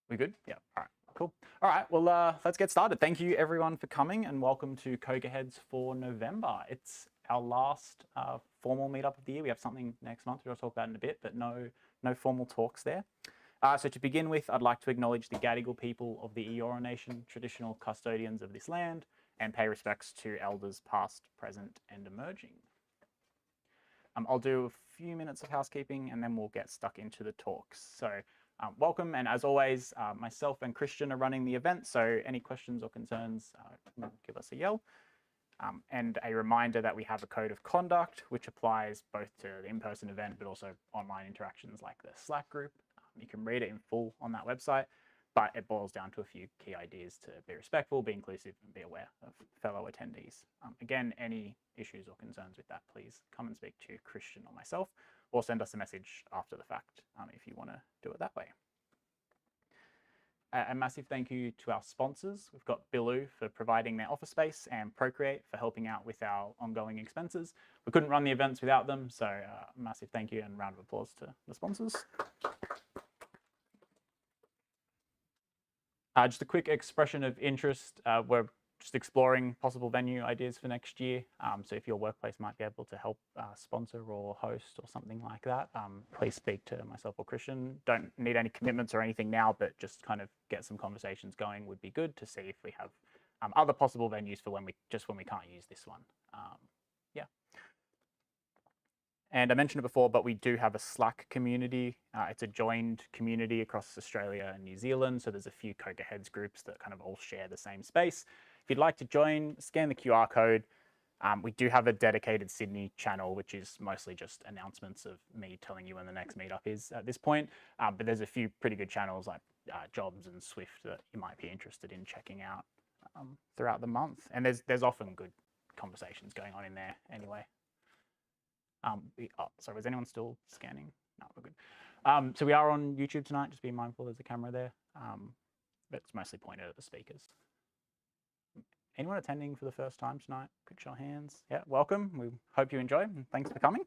We good? Yeah. All right. Cool. All right. Well, let's get started. Thank you everyone for coming, and welcome to CocoaHeads for November. It's our last formal meetup of the year. We have something next month we'll talk about in a bit, but no formal talks there. So to begin with, I'd like to acknowledge the Gadigal people of the Eora Nation, traditional custodians of this land, and pay respects to elders past, present, and emerging. I'll do a few minutes of housekeeping and then we'll get stuck into the talks. So welcome, and as always, myself and Christian are running the event, so any questions or concerns, give us a yell. And a reminder that we have a code of conduct, which applies both to the in-person event, but also online interactions like the Slack group. You can read it in full on that website, but it boils down to a few key ideas to be respectful, be inclusive, and be aware of fellow attendees. Again, any issues or concerns with that, please come and speak to Christian or myself, or send us a message after the fact if you want to do it that way. A massive thank you to our sponsors. We've got Billu for providing their office space and Procreate for helping out with our ongoing expenses. We couldn't run the events without them, so massive thank you and round of applause to the sponsors. Just a quick expression of interest. We're just exploring possible venue ideas for next year. So if your workplace might be able to help sponsor or host or something like that, please speak to myself or Christian. Don't need any commitments or anything now, but just kind of get some conversations going would be good to see if we have other possible venues for when we can't use this one. Yeah. And I mentioned it before, but we do have a Slack community. It's a joined community across Australia and New Zealand. So there's a few CocoaHeads groups that kind of all share the same space. If you'd like to join, scan the QR code. We do have a dedicated Sydney channel, which is mostly just announcements of me telling you when the next meetup is at this point. But there's a few pretty good channels like Jobs and Swift that you might be interested in checking out throughout the month. And there's often good conversations going on in there anyway. Sorry, was anyone still scanning? No, we're good. So we are on YouTube tonight. Just be mindful there's a camera there. But it's mostly pointed at the speakers. Anyone attending for the first time tonight? Could show hands. Yeah, welcome. We hope you enjoy, and thanks for coming.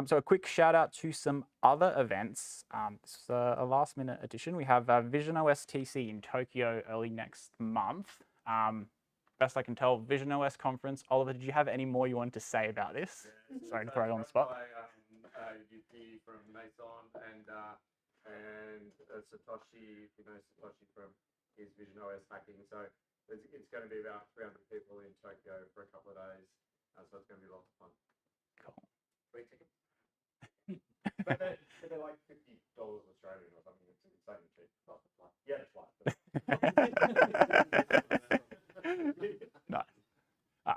So a quick shout out to some other events. This is a last minute addition. We have Vision OS TC in Tokyo early next month. Best I can tell, Vision OS conference. Oliver, did you have any more you wanted to say about this? Yeah, sorry to throw you on the spot. UP from Mason and Satoshi, if you know Satoshi from his Vision OS hacking. So it's going to be about 300 people in Tokyo for a couple of days. So it's going to be a lot of fun. Cool. Free ticket. But they're like $50 Australian or something. It's insanely cheap. Yeah, it's flight. No.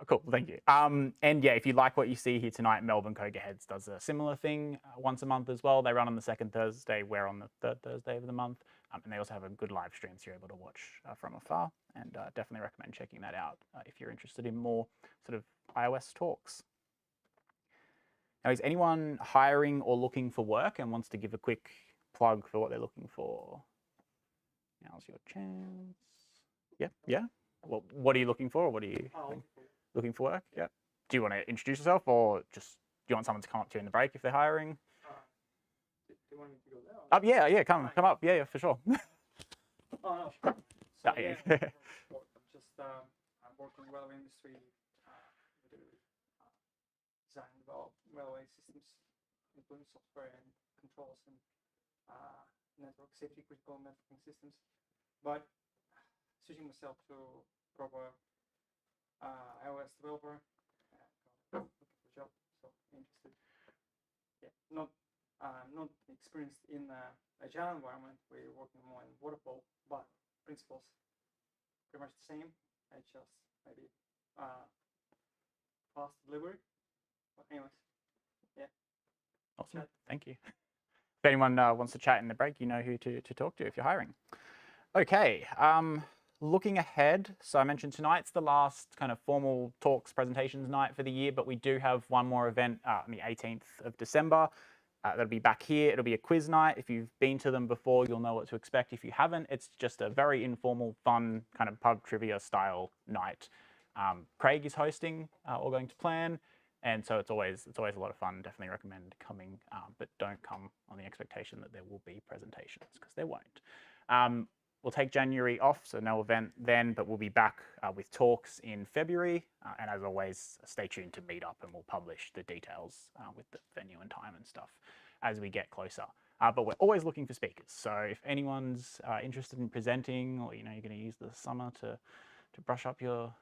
Cool, thank you. And yeah, if you like what you see here tonight, Melbourne CocoaHeads does a similar thing once a month as well. They run on the second Thursday, we're on the third Thursday of the month. And they also have a good live stream so you're able to watch from afar. And definitely recommend checking that out if you're interested in more sort of iOS talks. Now, is anyone hiring or looking for work and wants to give a quick plug for what they're looking for? Now's your chance. Yeah. Well, what are you looking for? Or what are you looking for work? Yeah. Do you want to introduce yourself, or just do you want someone to come up to you in the break if they're hiring? Do you want me to go there? Yeah, come up. Yeah, for sure. Oh, no. So, yeah. I'm working in the railway industry. We do design and develop railway systems, including software and controls and network safety, critical networking systems. But switching myself to proper iOS developer, looking for a job, so interested. Yeah, not experienced in agile environment. We're working more in waterfall, but principles pretty much the same. It's just maybe fast delivery. But anyways, yeah. Awesome. Thank you. If anyone wants to chat in the break, you know who to talk to if you're hiring. Okay. Looking ahead, so I mentioned tonight's the last kind of formal talks presentations night for the year, but we do have one more event on the 18th of December. That'll be back here. It'll be a quiz night. If you've been to them before, you'll know what to expect. If you haven't, it's just a very informal, fun kind of pub trivia style night. Craig is hosting, all going to plan. And so it's always a lot of fun. Definitely recommend coming, but don't come on the expectation that there will be presentations, because there won't. We'll take January off, so no event then, but we'll be back with talks in February. And as always, stay tuned to Meetup, and we'll publish the details with the venue and time and stuff as we get closer. But we're always looking for speakers. So if anyone's interested in presenting, or you're going to use the summer to brush up your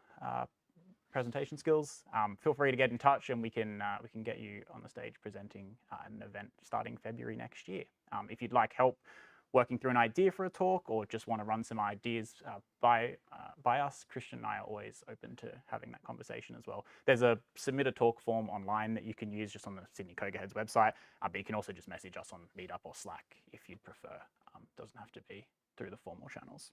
presentation skills, feel free to get in touch, and we can get you on the stage presenting at an event starting February next year. If you'd like help working through an idea for a talk, or just want to run some ideas by us, Christian and I are always open to having that conversation as well. There's a submit a talk form online that you can use just on the Sydney CocoaHeads website, but you can also just message us on Meetup or Slack if you'd prefer. Doesn't have to be through the formal channels.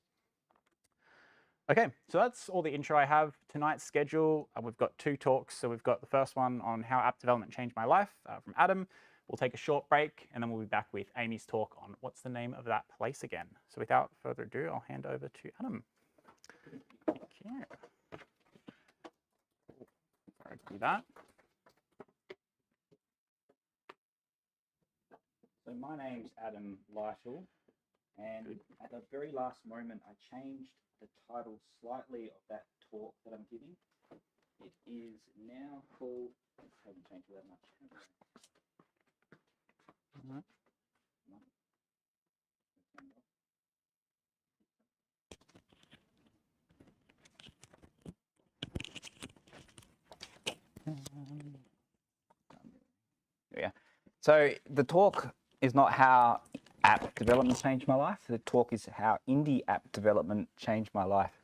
Okay, so that's all the intro I have. Tonight's schedule, we've got 2 talks. So we've got the first one on how app development changed my life from Adam. We'll take a short break, and then we'll be back with Amy's talk on what's the name of that place again. So without further ado, I'll hand over to Adam. Thank you. Sorry to do that. So my name's Adam Lyttle, and at the very last moment I changed the title slightly of that talk that I'm giving. It is now called, I haven't changed it that much. Yeah. So the talk is not how app development changed my life. The talk is how indie app development changed my life.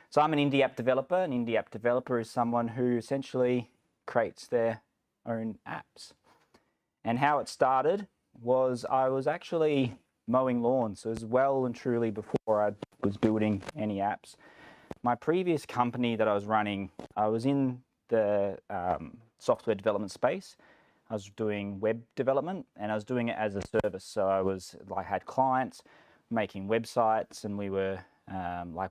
So I'm an indie app developer. An indie app developer is someone who essentially creates their own apps. And how it started was I was actually mowing lawns as well and truly before I was building any apps. My previous company that I was running, I was in the software development space. I was doing web development, and I was doing it as a service. So I had clients making websites, and we were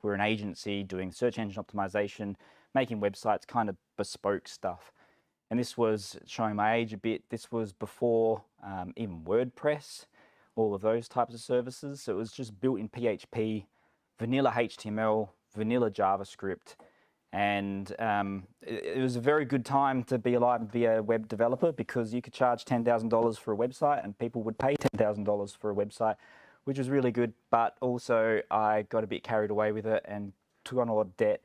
we're an agency doing search engine optimization, making websites, kind of bespoke stuff. And this was, showing my age a bit, this was before even WordPress, all of those types of services. So it was just built in PHP, vanilla HTML, vanilla JavaScript. And it was a very good time to be alive and be a web developer, because you could charge $10,000 for a website and people would pay $10,000 for a website, which was really good. But also I got a bit carried away with it and took on a lot of debt.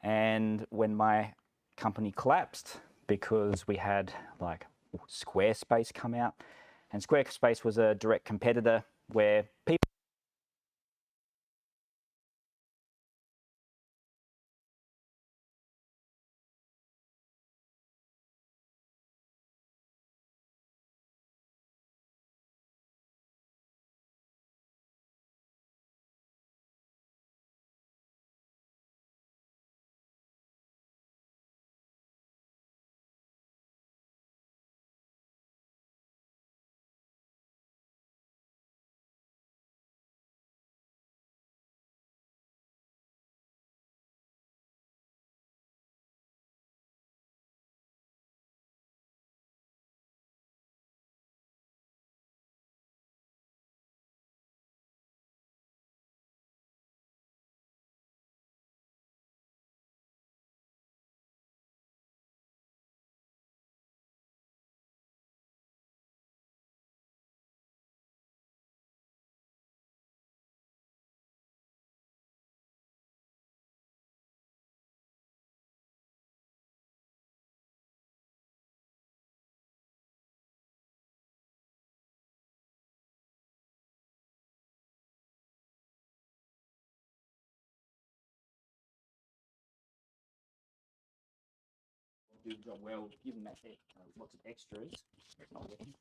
And when my company collapsed, because we had like Squarespace come out, and Squarespace was a direct competitor where people do the job well, give them that lots of extras. It's not working.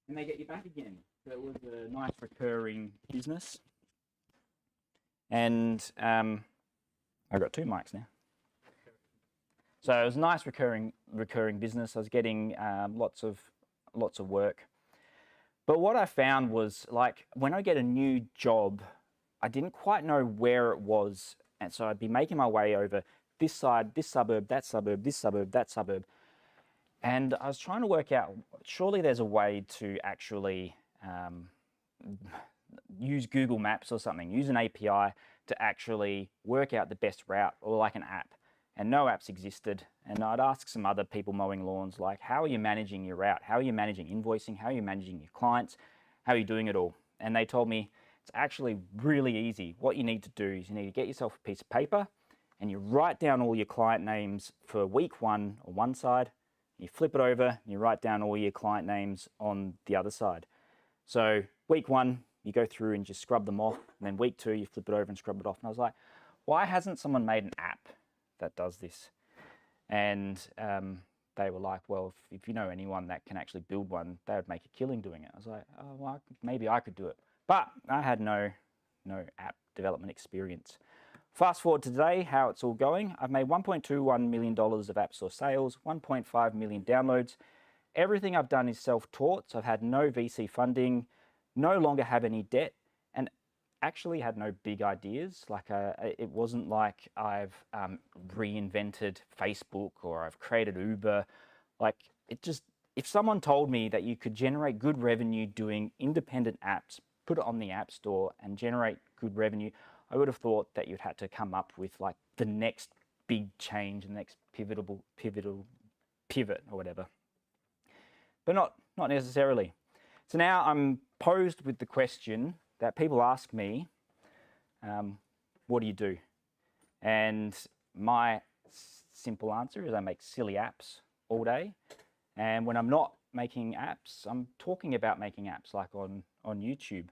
And they get you back again. So it was a nice recurring business. And I've got 2 mics now. So it was a nice recurring business. I was getting lots of work. But what I found was, like, when I get a new job, I didn't quite know where it was. And so I'd be making my way over this side, this suburb, that suburb, this suburb, that suburb. And I was trying to work out, surely there's a way to actually use Google Maps or something, use an API to actually work out the best route, or like an app. And no apps existed. And I'd ask some other people mowing lawns, like, how are you managing your route? How are you managing invoicing? How are you managing your clients? How are you doing it all? And they told me it's actually really easy. What you need to do is you need to get yourself a piece of paper and you write down all your client names for week 1 on one side. You flip it over and you write down all your client names on the other side. So week 1, you go through and just scrub them off. And then week 2, you flip it over and scrub it off. And I was like, why hasn't someone made an app that does this? And they were like, well, if you know anyone that can actually build one, they would make a killing doing it. I was like, oh, well, maybe I could do it. But I had no app development experience. Fast forward to today, how it's all going. I've made $1.21 million of App Store sales, 1.5 million downloads. Everything I've done is self-taught, so I've had no VC funding, no longer have any debt, and actually had no big ideas. Like it wasn't like I've reinvented Facebook or I've created Uber. Like it just, if someone told me that you could generate good revenue doing independent apps, put it on the App Store and generate good revenue, I would have thought that you'd had to come up with like the next big change, the next pivot or whatever. But not necessarily. So now I'm posed with the question that people ask me, what do you do? And my simple answer is I make silly apps all day. And when I'm not making apps, I'm talking about making apps, like on YouTube.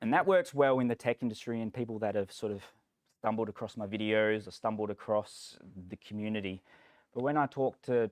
And that works well in the tech industry and people that have sort of stumbled across my videos or stumbled across the community. But when I talk to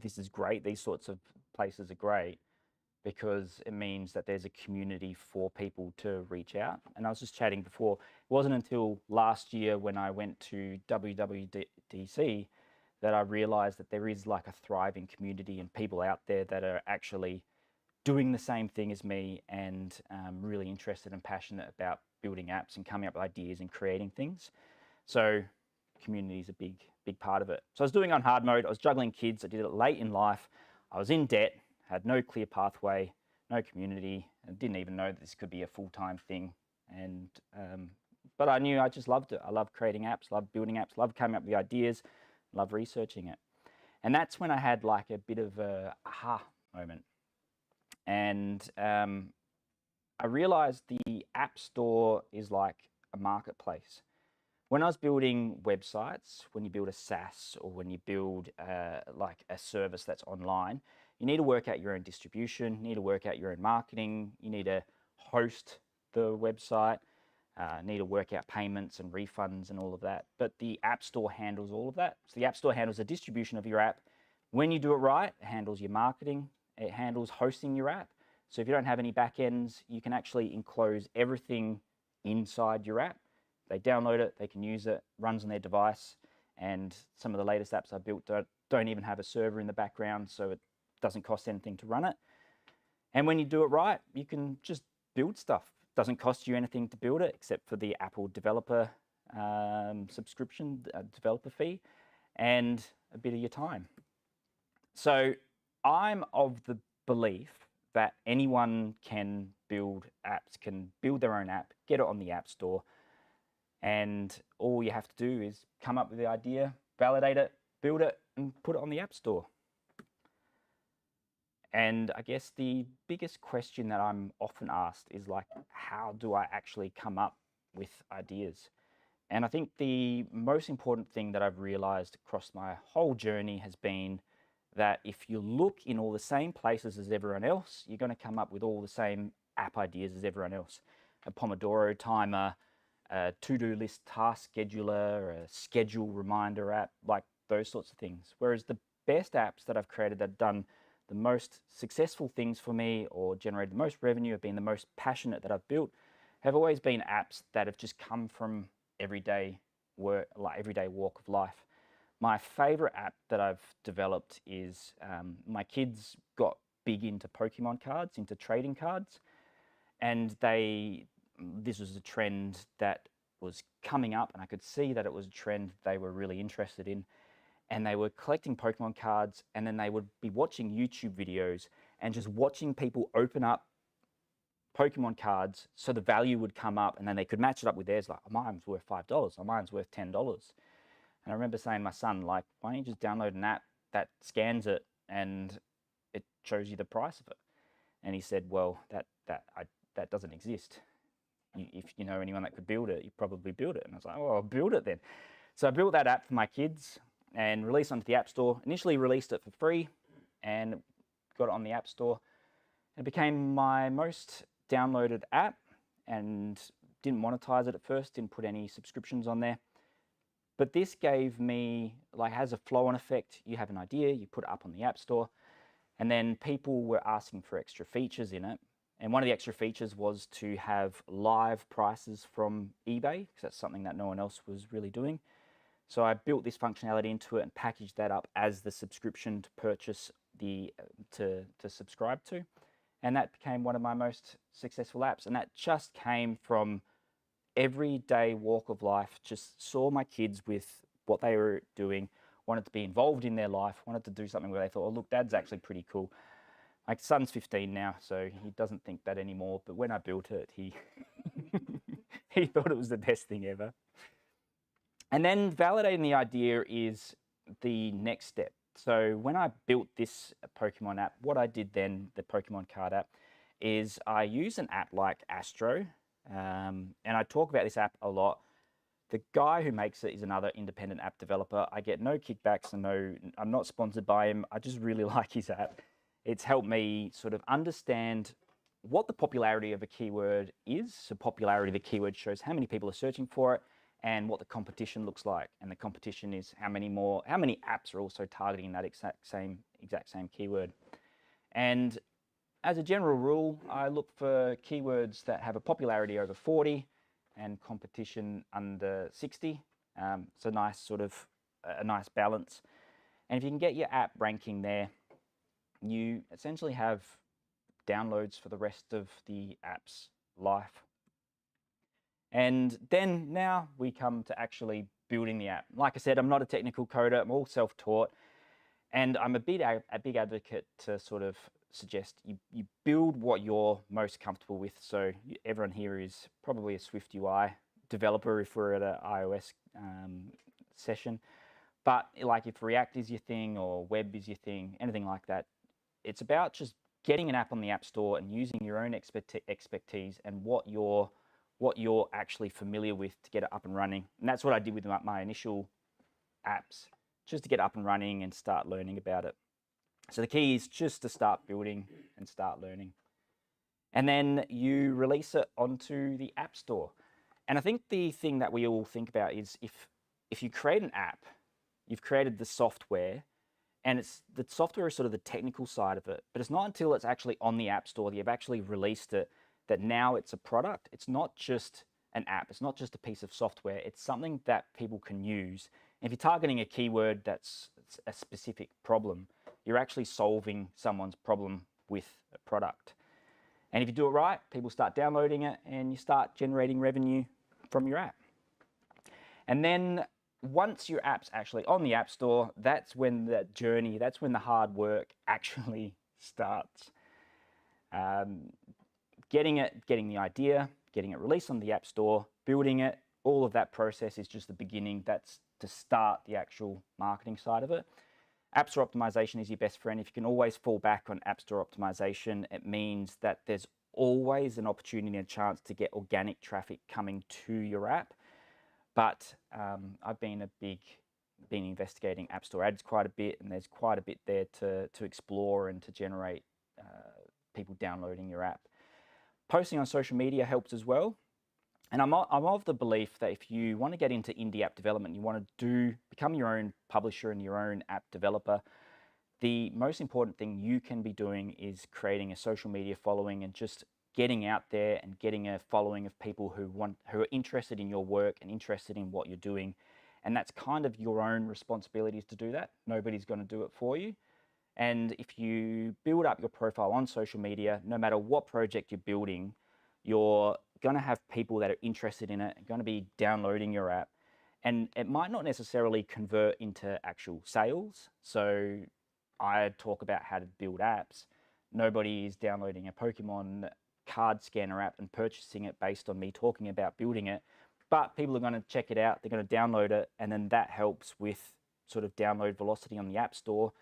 this is great, these sorts of places are great, because it means that there's a community for people to reach out. And I was just chatting before, it wasn't until last year when I went to WWDC that I realized that there is like a thriving community and people out there that are actually doing the same thing as me and really interested and passionate about building apps and coming up with ideas and creating things. So community is a big part of it. So I was doing it on hard mode, I was juggling kids, I did it late in life, I was in debt, had no clear pathway, no community, and didn't even know that this could be a full-time thing. And but I knew I just loved it. I love creating apps, love building apps, love coming up with the ideas, love researching it. And that's when I had like a bit of a aha moment. And I realized the App Store is like a marketplace. When I was building websites, when you build a SaaS or when you build like a service that's online, you need to work out your own distribution, you need to work out your own marketing, you need to host the website, need to work out payments and refunds and all of that. But the App Store handles all of that. So the App Store handles the distribution of your app. When you do it right, it handles your marketing, it handles hosting your app. So if you don't have any backends, you can actually enclose everything inside your app. They download it, they can use it, runs on their device, and some of the latest apps I built don't even have a server in the background, so it doesn't cost anything to run it. And when you do it right, you can just build stuff. It doesn't cost you anything to build it, except for the Apple developer subscription, developer fee, and a bit of your time. So I'm of the belief that anyone can build apps, can build their own app, get it on the App Store, and all you have to do is come up with the idea, validate it, build it, and put it on the App Store. And I guess the biggest question that I'm often asked is like, how do I actually come up with ideas? And I think the most important thing that I've realized across my whole journey has been that if you look in all the same places as everyone else, you're going to come up with all the same app ideas as everyone else. A Pomodoro timer, a to-do list task scheduler, a schedule reminder app, like those sorts of things. Whereas the best apps that I've created that have done the most successful things for me or generated the most revenue, have been the most passionate that I've built, have always been apps that have just come from everyday work, like everyday walk of life. My favorite app that I've developed is my kids got big into Pokemon cards, into trading cards, and this was a trend that was coming up, and I could see that it was a trend they were really interested in. And they were collecting Pokemon cards, and then they would be watching YouTube videos and just watching people open up Pokemon cards so the value would come up, and then they could match it up with theirs, like, oh, mine's worth $5, or mine's worth $10. And I remember saying to my son, like, why don't you just download an app that scans it and it shows you the price of it? And he said, well, that doesn't exist. If you know anyone that could build it, you probably build it. And I was like, well, I'll build it then. So I built that app for my kids and released it onto the App Store. Initially released it for free and got it on the App Store. It became my most downloaded app and didn't monetize it at first, didn't put any subscriptions on there. But this gave me, like, has a flow-on effect. You have an idea, you put it up on the App Store, and then people were asking for extra features in it. And one of the extra features was to have live prices from eBay, because that's something that no one else was really doing. So I built this functionality into it and packaged that up as the subscription to purchase to subscribe to. And that became one of my most successful apps. And that just came from everyday walk of life. Just saw my kids with what they were doing, wanted to be involved in their life, wanted to do something where they thought, oh, look, Dad's actually pretty cool. My son's 15 now, so he doesn't think that anymore. But when I built it, he he thought it was the best thing ever. And then validating the idea is the next step. So when I built this Pokemon app, what I did then, the Pokemon card app, is I use an app like Astro, and I talk about this app a lot. The guy who makes it is another independent app developer. I get no kickbacks and I'm not sponsored by him. I just really like his app. It's helped me sort of understand what the popularity of a keyword is. So popularity of the keyword shows how many people are searching for it and what the competition looks like. And the competition is how many apps are also targeting that exact same keyword. And as a general rule, I look for keywords that have a popularity over 40 and competition under 60. It's a nice sort of a nice balance. And if you can get your app ranking there, you essentially have downloads for the rest of the app's life. And then now we come to actually building the app. Like I said, I'm not a technical coder. I'm all self-taught. And I'm a big advocate to sort of suggest you build what you're most comfortable with. So everyone here is probably a Swift UI developer if we're at an iOS session. But like if React is your thing or web is your thing, anything like that, it's about just getting an app on the App Store and using your own expertise and what you're actually familiar with to get it up and running. And that's what I did with my initial apps, just to get up and running and start learning about it. So the key is just to start building and start learning. and then you release it onto the App Store. And I think the thing that we all think about is if you create an app, you've created the software, and the software is sort of the technical side of it, but it's not until it's actually on the App Store that you've actually released it that now it's a product. It's not just an app, it's not just a piece of software, it's something that people can use. And if you're targeting a keyword that's a specific problem, you're actually solving someone's problem with a product. And if you do it right, people start downloading it and you start generating revenue from your app. And then once your app's actually on the App Store, that's when that journey, that's when the hard work actually starts. Getting the idea, getting it released on the App Store, building it, all of that process is just the beginning. That's to start the actual marketing side of it. App Store optimization is your best friend. If you can always fall back on App Store optimization, it means that there's always an opportunity and a chance to get organic traffic coming to your app. But I've been investigating App Store ads quite a bit, and there's quite a bit there to explore and to generate people downloading your app. Posting on social media helps as well. And I'm of the belief that if you want to get into indie app development, you want to become your own publisher and your own app developer, the most important thing you can be doing is creating a social media following and just getting out there and getting a following of people who are interested in your work and interested in what you're doing. And that's kind of your own responsibilities to do that. Nobody's going to do it for you. And if you build up your profile on social media, no matter what project you're building, you're going to have people that are interested in it, going to be downloading your app. And it might not necessarily convert into actual sales. So I talk about how to build apps. Nobody is downloading a Pokemon card scanner app and purchasing it based on me talking about building it. But people are going to check it out, they're going to download it, and then that helps with sort of download velocity on the App Store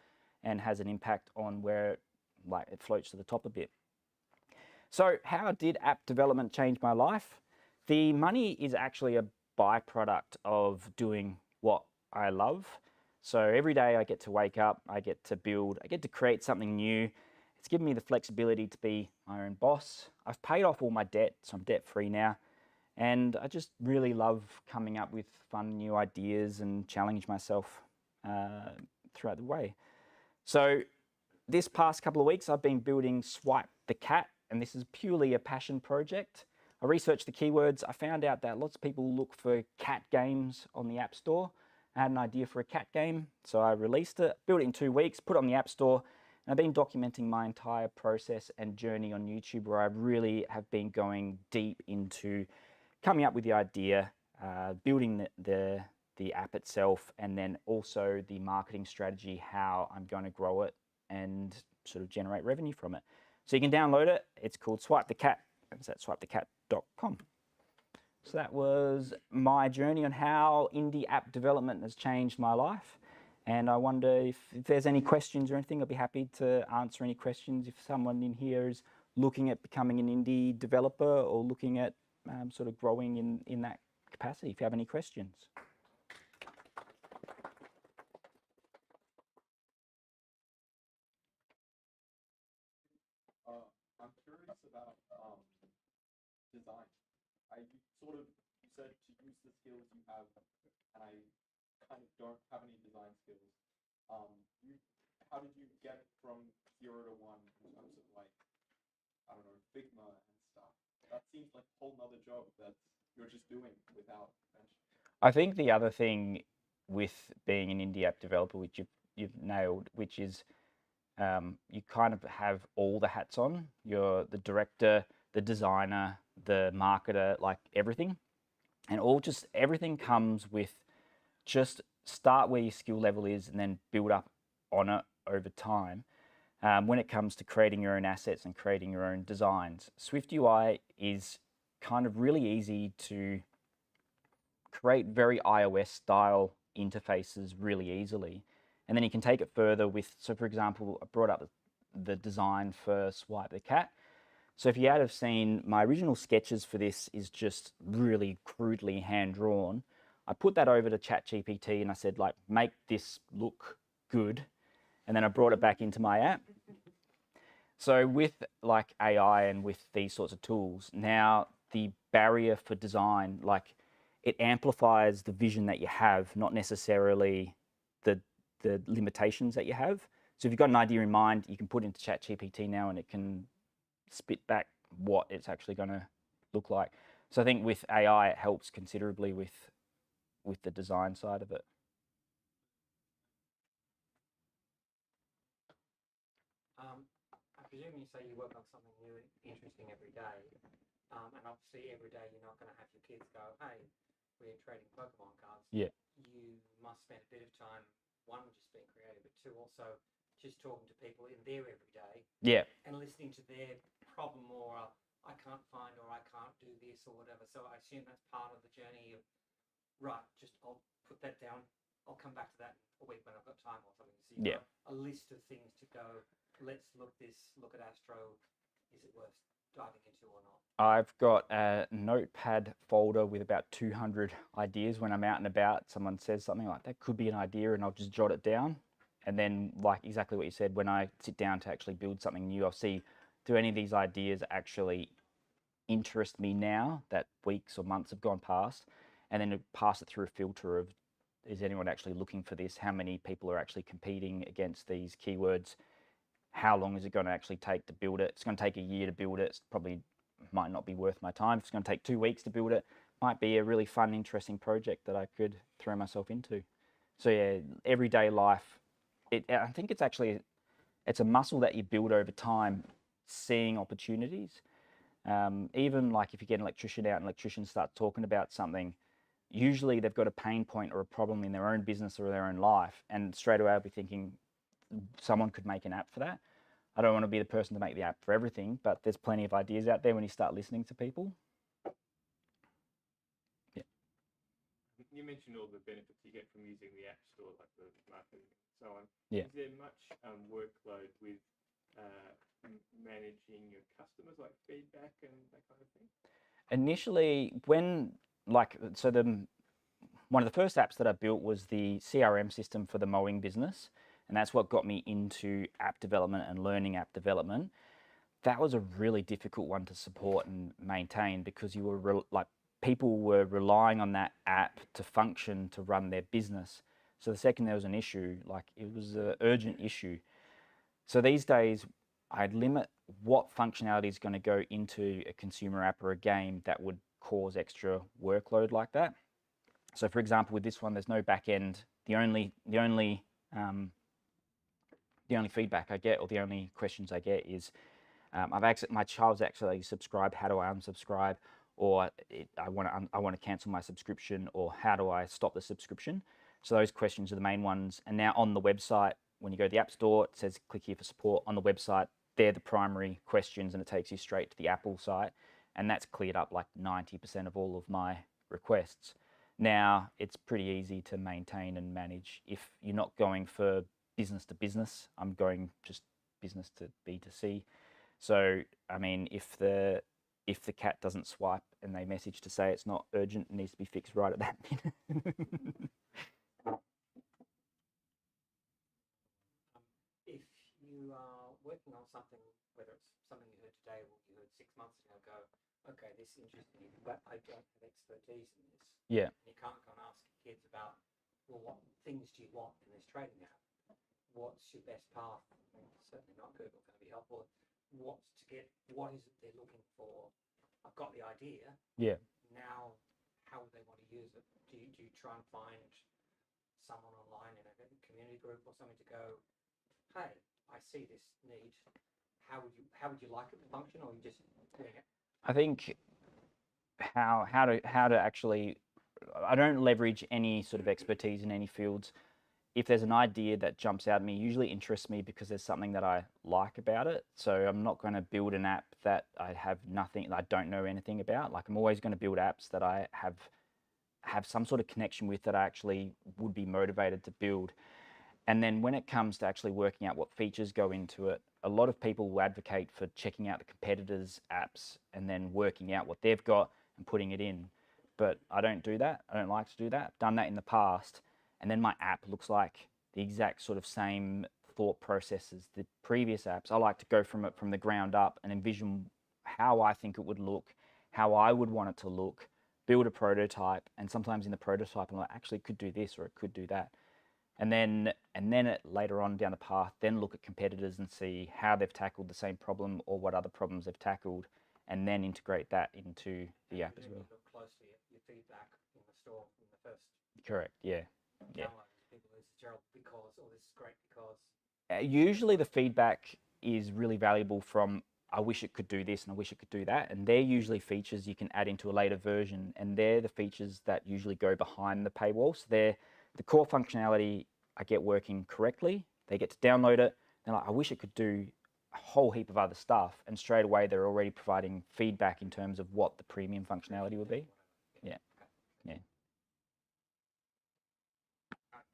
and has an impact on where it floats to the top a bit. So how did app development change my life? The money is actually a byproduct of doing what I love. So every day I get to wake up, I get to build, I get to create something new. It's given me the flexibility to be my own boss. I've paid off all my debt, so I'm debt-free now. And I just really love coming up with fun new ideas and challenge myself throughout the way. So this past couple of weeks, I've been building Swipe the Cat, and this is purely a passion project. I researched the keywords. I found out that lots of people look for cat games on the App Store. I had an idea for a cat game, so I released it, built it in 2 weeks, put it on the App Store, and I've been documenting my entire process and journey on YouTube, where I really have been going deep into coming up with the idea, building the app itself, and then also the marketing strategy, how I'm going to grow it and sort of generate revenue from it. So you can download it. It's called Swipe the Cat. It's at swipethecat.com. So that was my journey on how indie app development has changed my life. And I wonder if there's any questions or anything. I'd be happy to answer any questions if someone in here is looking at becoming an indie developer or looking at sort of growing in that capacity. If you have any questions. I'm curious about design. You said to use the skills you have, and I kind of don't have any design skills. How did you get from 0 to 1 in terms of I don't know, Figma and stuff? That seems like a whole nother job that you're just doing without mention. I think the other thing with being an indie app developer, which you've nailed, which is you kind of have all the hats on. You're the director, the designer, the marketer, everything. And everything comes with just start where your skill level is and then build up on it over time. When it comes to creating your own assets and creating your own designs, Swift UI is kind of really easy to create very iOS style interfaces really easily. And then you can take it further with, so for example, I brought up the design for Swipe the Cat. So if you had have seen, my original sketches for this is just really crudely hand-drawn. I put that over to ChatGPT and I said, make this look good. And then I brought it back into my app. So with like AI and with these sorts of tools, now the barrier for design, like it amplifies the vision that you have, not necessarily the limitations that you have. So if you've got an idea in mind, you can put it into ChatGPT now and it can spit back what it's actually going to look like. So I think with AI, it helps considerably with the design side of it. I presume you say you work on something new and interesting every day, and obviously every day you're not going to have your kids go, hey, we're trading Pokemon cards. Yeah. You must spend a bit of time, one, just being creative, but two, also just talking to people in their everyday. Yeah. And listening to their problem or I can't find or I can't do this or whatever. So I assume that's part of the journey of, right, just I'll put that down. I'll come back to that a week when I've got time or something. So you've got a list of things to go, let's look at Astro. Is it worth diving into or not? I've got a notepad folder with about 200 ideas. When I'm out and about, someone says something like that could be an idea and I'll just jot it down. And then like exactly what you said, when I sit down to actually build something new, I'll see, do any of these ideas actually interest me now that weeks or months have gone past? And then pass it through a filter of, is anyone actually looking for this? How many people are actually competing against these keywords? How long is it going to actually take to build it? It's going to take a year to build it. It's probably might not be worth my time. If it's going to take 2 weeks to build it, might be a really fun, interesting project that I could throw myself into. So yeah, everyday life, I think it's actually, it's a muscle that you build over time, seeing opportunities. Even like if you get an electrician out and electricians start talking about something, usually they've got a pain point or a problem in their own business or their own life. And straight away I'll be thinking, someone could make an app for that. I don't want to be the person to make the app for everything, but there's plenty of ideas out there when you start listening to people. Yeah. You mentioned all the benefits you get from using the App Store, like the marketing and so on. Yeah. Is there much workload with managing your customers, like feedback and that kind of thing? Initially, when one of the first apps that I built was the CRM system for the mowing business. And that's what got me into app development and learning app development. That was a really difficult one to support and maintain because you were people were relying on that app to function, to run their business. So the second there was an issue, like it was an urgent issue. So these days, I'd limit what functionality is going to go into a consumer app or a game that would cause extra workload like that. So for example, with this one, there's no back end. The only feedback I get, or the only questions I get, is my child's actually subscribed. How do I unsubscribe? Or I want to cancel my subscription, or how do I stop the subscription? So those questions are the main ones. And now on the website, when you go to the App Store, it says click here for support. On the website, they're the primary questions, and it takes you straight to the Apple site. And that's cleared up like 90% of all of my requests. Now it's pretty easy to maintain and manage if you're not going for business to business. I'm going just business to B2C. So I mean, if the cat doesn't swipe and they message to say it's not urgent, it needs to be fixed right at that minute. If you are working on something, whether it's something you heard today or you heard 6 months ago, go, okay, this interests me, but I don't have expertise in this. Yeah. You can't go and ask kids about, well, what things do you want in this trading app? What's your best path? Certainly not Google going to be helpful. What is it they're looking for? I've got the idea. Yeah. Now, how would they want to use it? Do you try and find someone online in a community group or something to go, hey, I see this need. How would you like it to function, or are you just doing it? I think how to actually, I don't leverage any sort of expertise in any fields. If there's an idea that jumps out at me, usually interests me because there's something that I like about it. So I'm not going to build an app that I have nothing, I don't know anything about. Like I'm always going to build apps that I have some sort of connection with, that I actually would be motivated to build. And then when it comes to actually working out what features go into it, a lot of people will advocate for checking out the competitors' apps and then working out what they've got and putting it in. But I don't do that. I don't like to do that. I've done that in the past. And then my app looks like the exact sort of same thought processes. The previous apps, I like to go from the ground up and envision how I think it would look, how I would want it to look, build a prototype, and sometimes in the prototype I'm like, actually it could do this or it could do that. And then later on down the path, then look at competitors and see how they've tackled the same problem or what other problems they've tackled, and then integrate that into the app as well. Look closely at your feedback in the store in the first Correct, yeah. Yeah. download. People, this is terrible because, or this is great because. Usually the feedback is really valuable from, I wish it could do this and I wish it could do that. And they're usually features you can add into a later version. And they're the features that usually go behind the paywall. So they're the core functionality I get working correctly. They get to download it. They're like, I wish it could do a whole heap of other stuff. And straight away, they're already providing feedback in terms of what the premium functionality would be. Yeah. Yeah.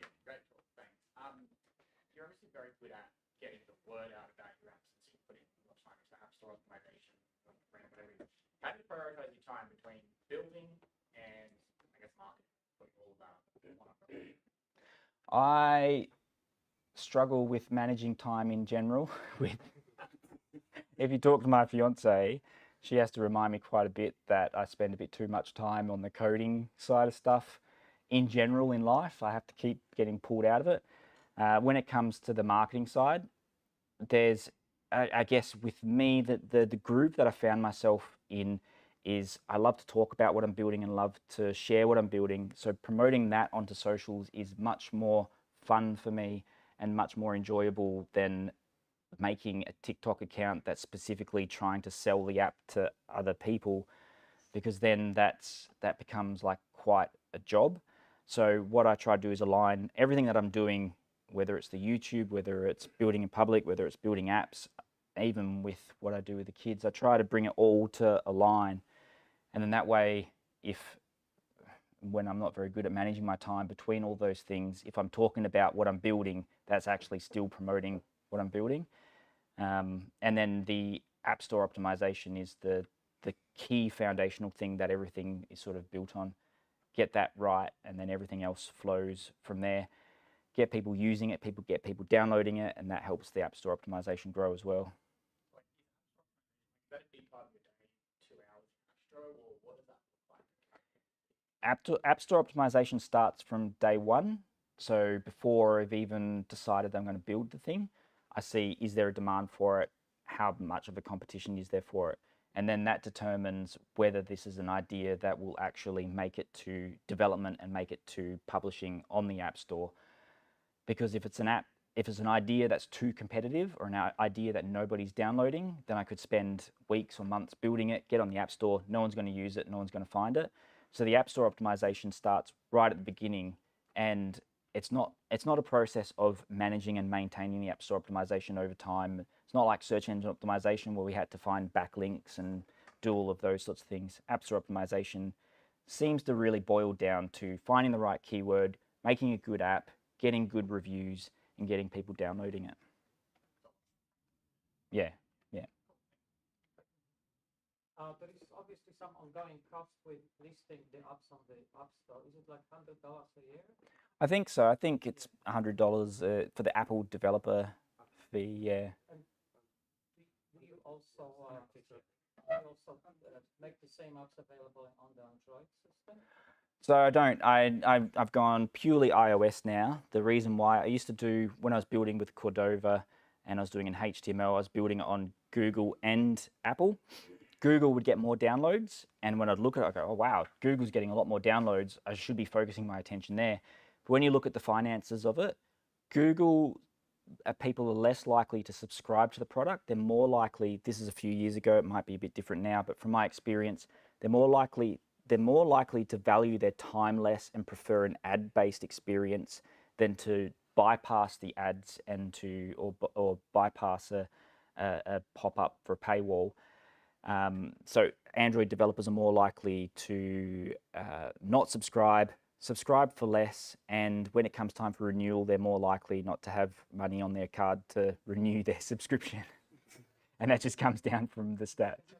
Yeah, great talk, thanks. You're obviously very good at getting the word out about your apps, since you put in a lot of time into App Store optimization, whatever. How do you prioritize your time between building and, I guess, marketing? Putting all of that on a project? I struggle with managing time in general. If you talk to my fiance, she has to remind me quite a bit that I spend a bit too much time on the coding side of stuff. In general in life, I have to keep getting pulled out of it. When it comes to the marketing side, there's, I guess with me, the group that I found myself in is I love to talk about what I'm building and love to share what I'm building. So promoting that onto socials is much more fun for me and much more enjoyable than making a TikTok account that's specifically trying to sell the app to other people, because then that becomes like quite a job. So what I try to do is align everything that I'm doing, whether it's the YouTube, whether it's building in public, whether it's building apps, even with what I do with the kids, I try to bring it all to align. And then that way, when I'm not very good at managing my time between all those things, if I'm talking about what I'm building, that's actually still promoting what I'm building. And then the App Store optimization is the key foundational thing that everything is sort of built on. Get that right, and then everything else flows from there. Get people using it, get people downloading it, and that helps the App Store optimization grow as well. Is that a big part of your day, 2 hours in App Store, or what does that look like? App Store optimization starts from day one. So before I've even decided I'm going to build the thing, I see, is there a demand for it? How much of a competition is there for it? And then that determines whether this is an idea that will actually make it to development and make it to publishing on the App Store. Because if it's an idea that's too competitive or an idea that nobody's downloading, then I could spend weeks or months building it, get on the App Store, no one's going to use it, no one's going to find it. So the App Store optimization starts right at the beginning, and it's not a process of managing and maintaining the App Store optimization over time. It's not like search engine optimization where we had to find backlinks and do all of those sorts of things. App Store optimization seems to really boil down to finding the right keyword, making a good app, getting good reviews, and getting people downloading it. Yeah, yeah. There is obviously some ongoing cost with listing the apps on the App Store. Is it like $100 a year? I think so. I think it's $100 for the Apple developer fee, yeah. And do you also make the same apps available on the Android system? So I don't. I've gone purely iOS now. The reason why, I used to do, when I was building with Cordova and I was doing in HTML, I was building it on Google and Apple. Google would get more downloads, and when I'd look at it, I go, oh wow, Google's getting a lot more downloads. I should be focusing my attention there. But when you look at the finances of it, Google, people are less likely to subscribe to the product. They're more likely, this is a few years ago, it might be a bit different now, but from my experience, they're more likely to value their time less and prefer an ad-based experience than to bypass the ads and or bypass a pop-up for a paywall. So Android developers are more likely to not subscribe for less, and when it comes time for renewal, they're more likely not to have money on their card to renew their subscription. And that just comes down from the stats.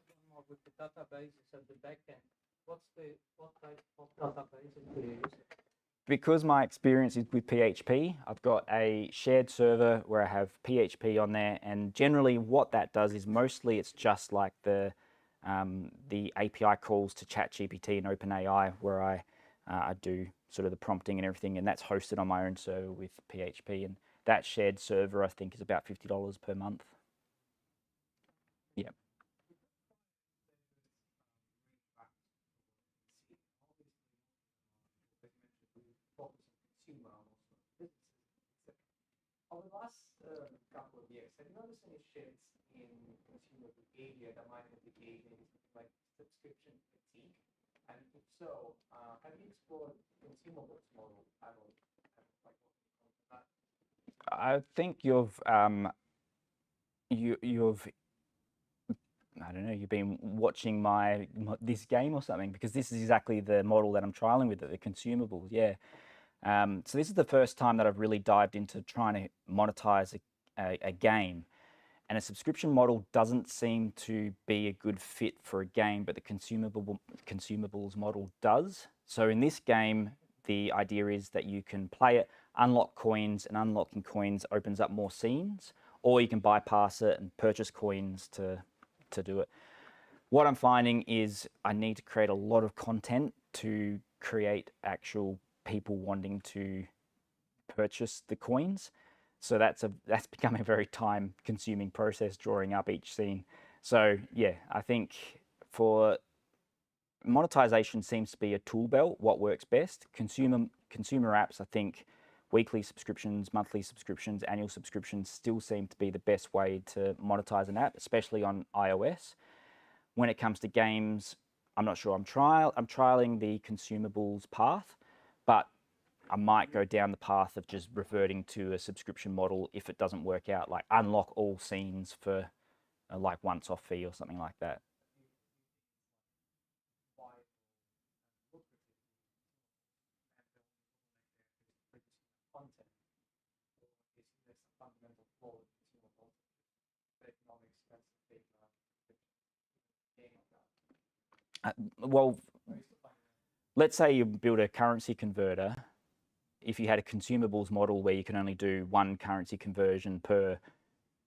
With the databases at the back end, what type of databases do you use? because my experience is with PHP, I've got a shared server where I have PHP on there, and generally what that does is mostly it's just like the API calls to ChatGPT and OpenAI, where I do sort of the prompting and everything, and that's hosted on my own server with PHP, and that shared server I think is about $50 per month. Yeah. Over the last couple of years, have you noticed any shifts in consumer behavior that might indicate maybe something like subscription fatigue? And if so, have you explored consumables model at all? I think you've I don't know, you've been watching this game or something, because this is exactly the model that I'm trialing with it, the consumables. Yeah. So this is the first time that I've really dived into trying to monetize a game, and a subscription model doesn't seem to be a good fit for a game, but the consumables model does. So in this game, the idea is that you can play it, unlock coins, and unlocking coins opens up more scenes, or you can bypass it and purchase coins to do it. What I'm finding is I need to create a lot of content to create actual people wanting to purchase the coins. So that's becoming a very time-consuming process, drawing up each scene. So yeah, I think for monetization seems to be a tool belt, what works best. Consumer apps, I think weekly subscriptions, monthly subscriptions, annual subscriptions still seem to be the best way to monetize an app, especially on iOS. When it comes to games, I'm not sure. I'm trialing the consumables path, but I might go down the path of just reverting to a subscription model if it doesn't work out, like unlock all scenes for a like once-off fee or something like that. Well, let's say you build a currency converter. If you had a consumables model where you can only do one currency conversion per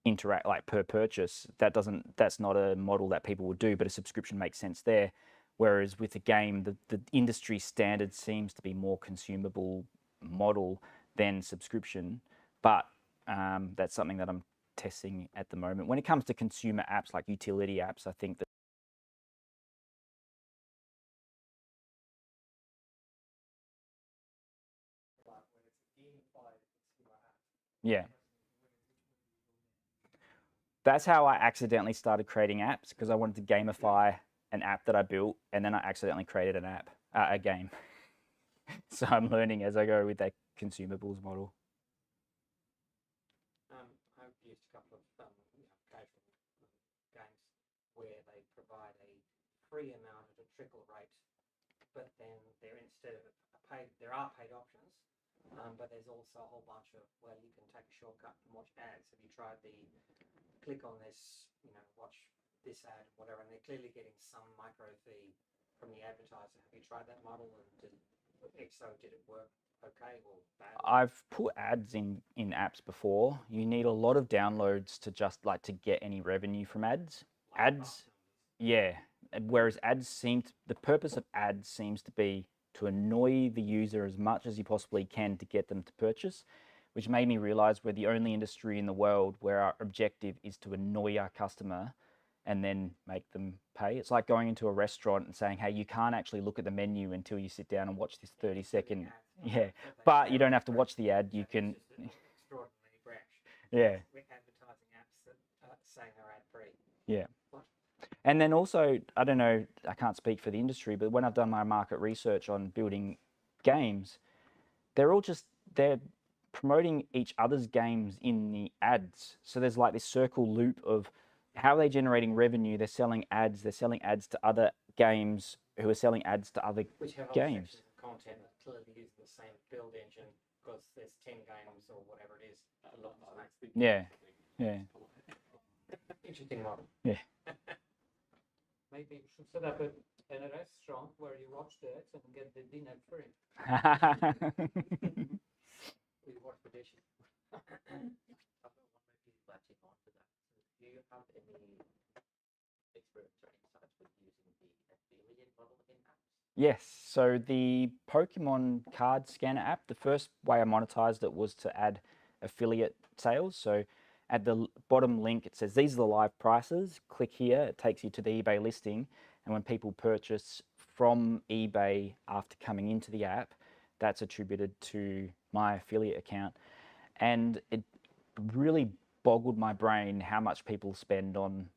per purchase, that's not a model that people would do, but a subscription makes sense there. Whereas with a game, the industry standard seems to be more consumable model than subscription, but that's something that I'm testing at the moment. When it comes to consumer apps like utility apps, I think that yeah. That's how I accidentally started creating apps, because I wanted to gamify an app that I built, and then I accidentally created an app, a game. So I'm learning as I go with that consumables model. I've used a couple of casual games where they provide a free amount at a trickle rate, but then instead of there are paid options, but there's also a whole bunch of, well, you can take a shortcut and watch ads. Have you tried the click on this, watch this ad, whatever, and they're clearly getting some micro fee from the advertiser. Have you tried that model, and if so, did it work okay or bad? I've put ads in apps before. You need a lot of downloads to just to get any revenue from ads. Ads, yeah. Whereas the purpose of ads seems to be to annoy the user as much as you possibly can to get them to purchase, which made me realize we're the only industry in the world where our objective is to annoy our customer and then make them pay. It's like going into a restaurant and saying, hey, you can't actually look at the menu until you sit down and watch this 30-second. Yeah, but you don't have to watch the ad. You can. Extraordinarily brash. Yeah. We're advertising apps that are saying they're ad free. Yeah. And then also, I don't know, I can't speak for the industry, but when I've done my market research on building games, they're promoting each other's games in the ads. So there's like this circle loop of how are they generating revenue? They're selling ads. They're selling ads to other games who are selling ads to other Which have games. Sections of content that clearly use the same build engine because there's 10 games or whatever it is. Yeah. Yeah. Interesting model. Yeah. Maybe you should set up in a restaurant where you watch that and get the dinner free. We watch the dishes. I've got one maybe latching on to that. Do you have any experience or insights with using the affiliate model in apps? Yes, so the Pokemon card scanner app, the first way I monetized it was to add affiliate sales. So at the bottom link, it says, these are the live prices. Click here, it takes you to the eBay listing. And when people purchase from eBay after coming into the app, that's attributed to my affiliate account. And it really boggled my brain how much people spend on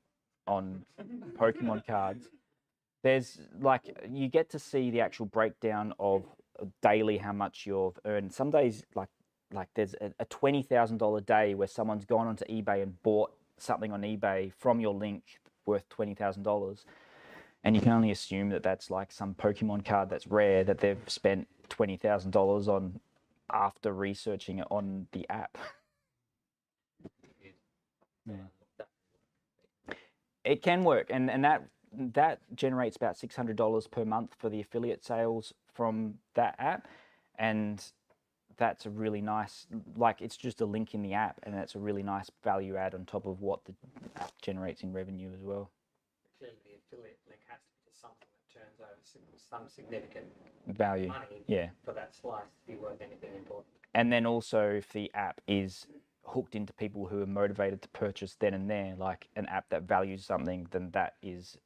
Pokemon cards. There's like, you get to see the actual breakdown of daily how much you've earned. Some days, like there's a $20,000 day where someone's gone onto eBay and bought something on eBay from your link worth $20,000. And you can only assume that that's like some Pokemon card that's rare that they've spent $20,000 on after researching it on the app. Yeah. It can work, and that generates about $600 per month for the affiliate sales from that app, and that's a really nice, like, it's just a link in the app, and that's a really nice value add on top of what the app generates in revenue as well. Clearly, the affiliate link has to be something that turns over some significant Value, money yeah. for that slice to be worth anything important. And then also, if the app is hooked into people who are motivated to purchase then and there, like an app that values something, then that is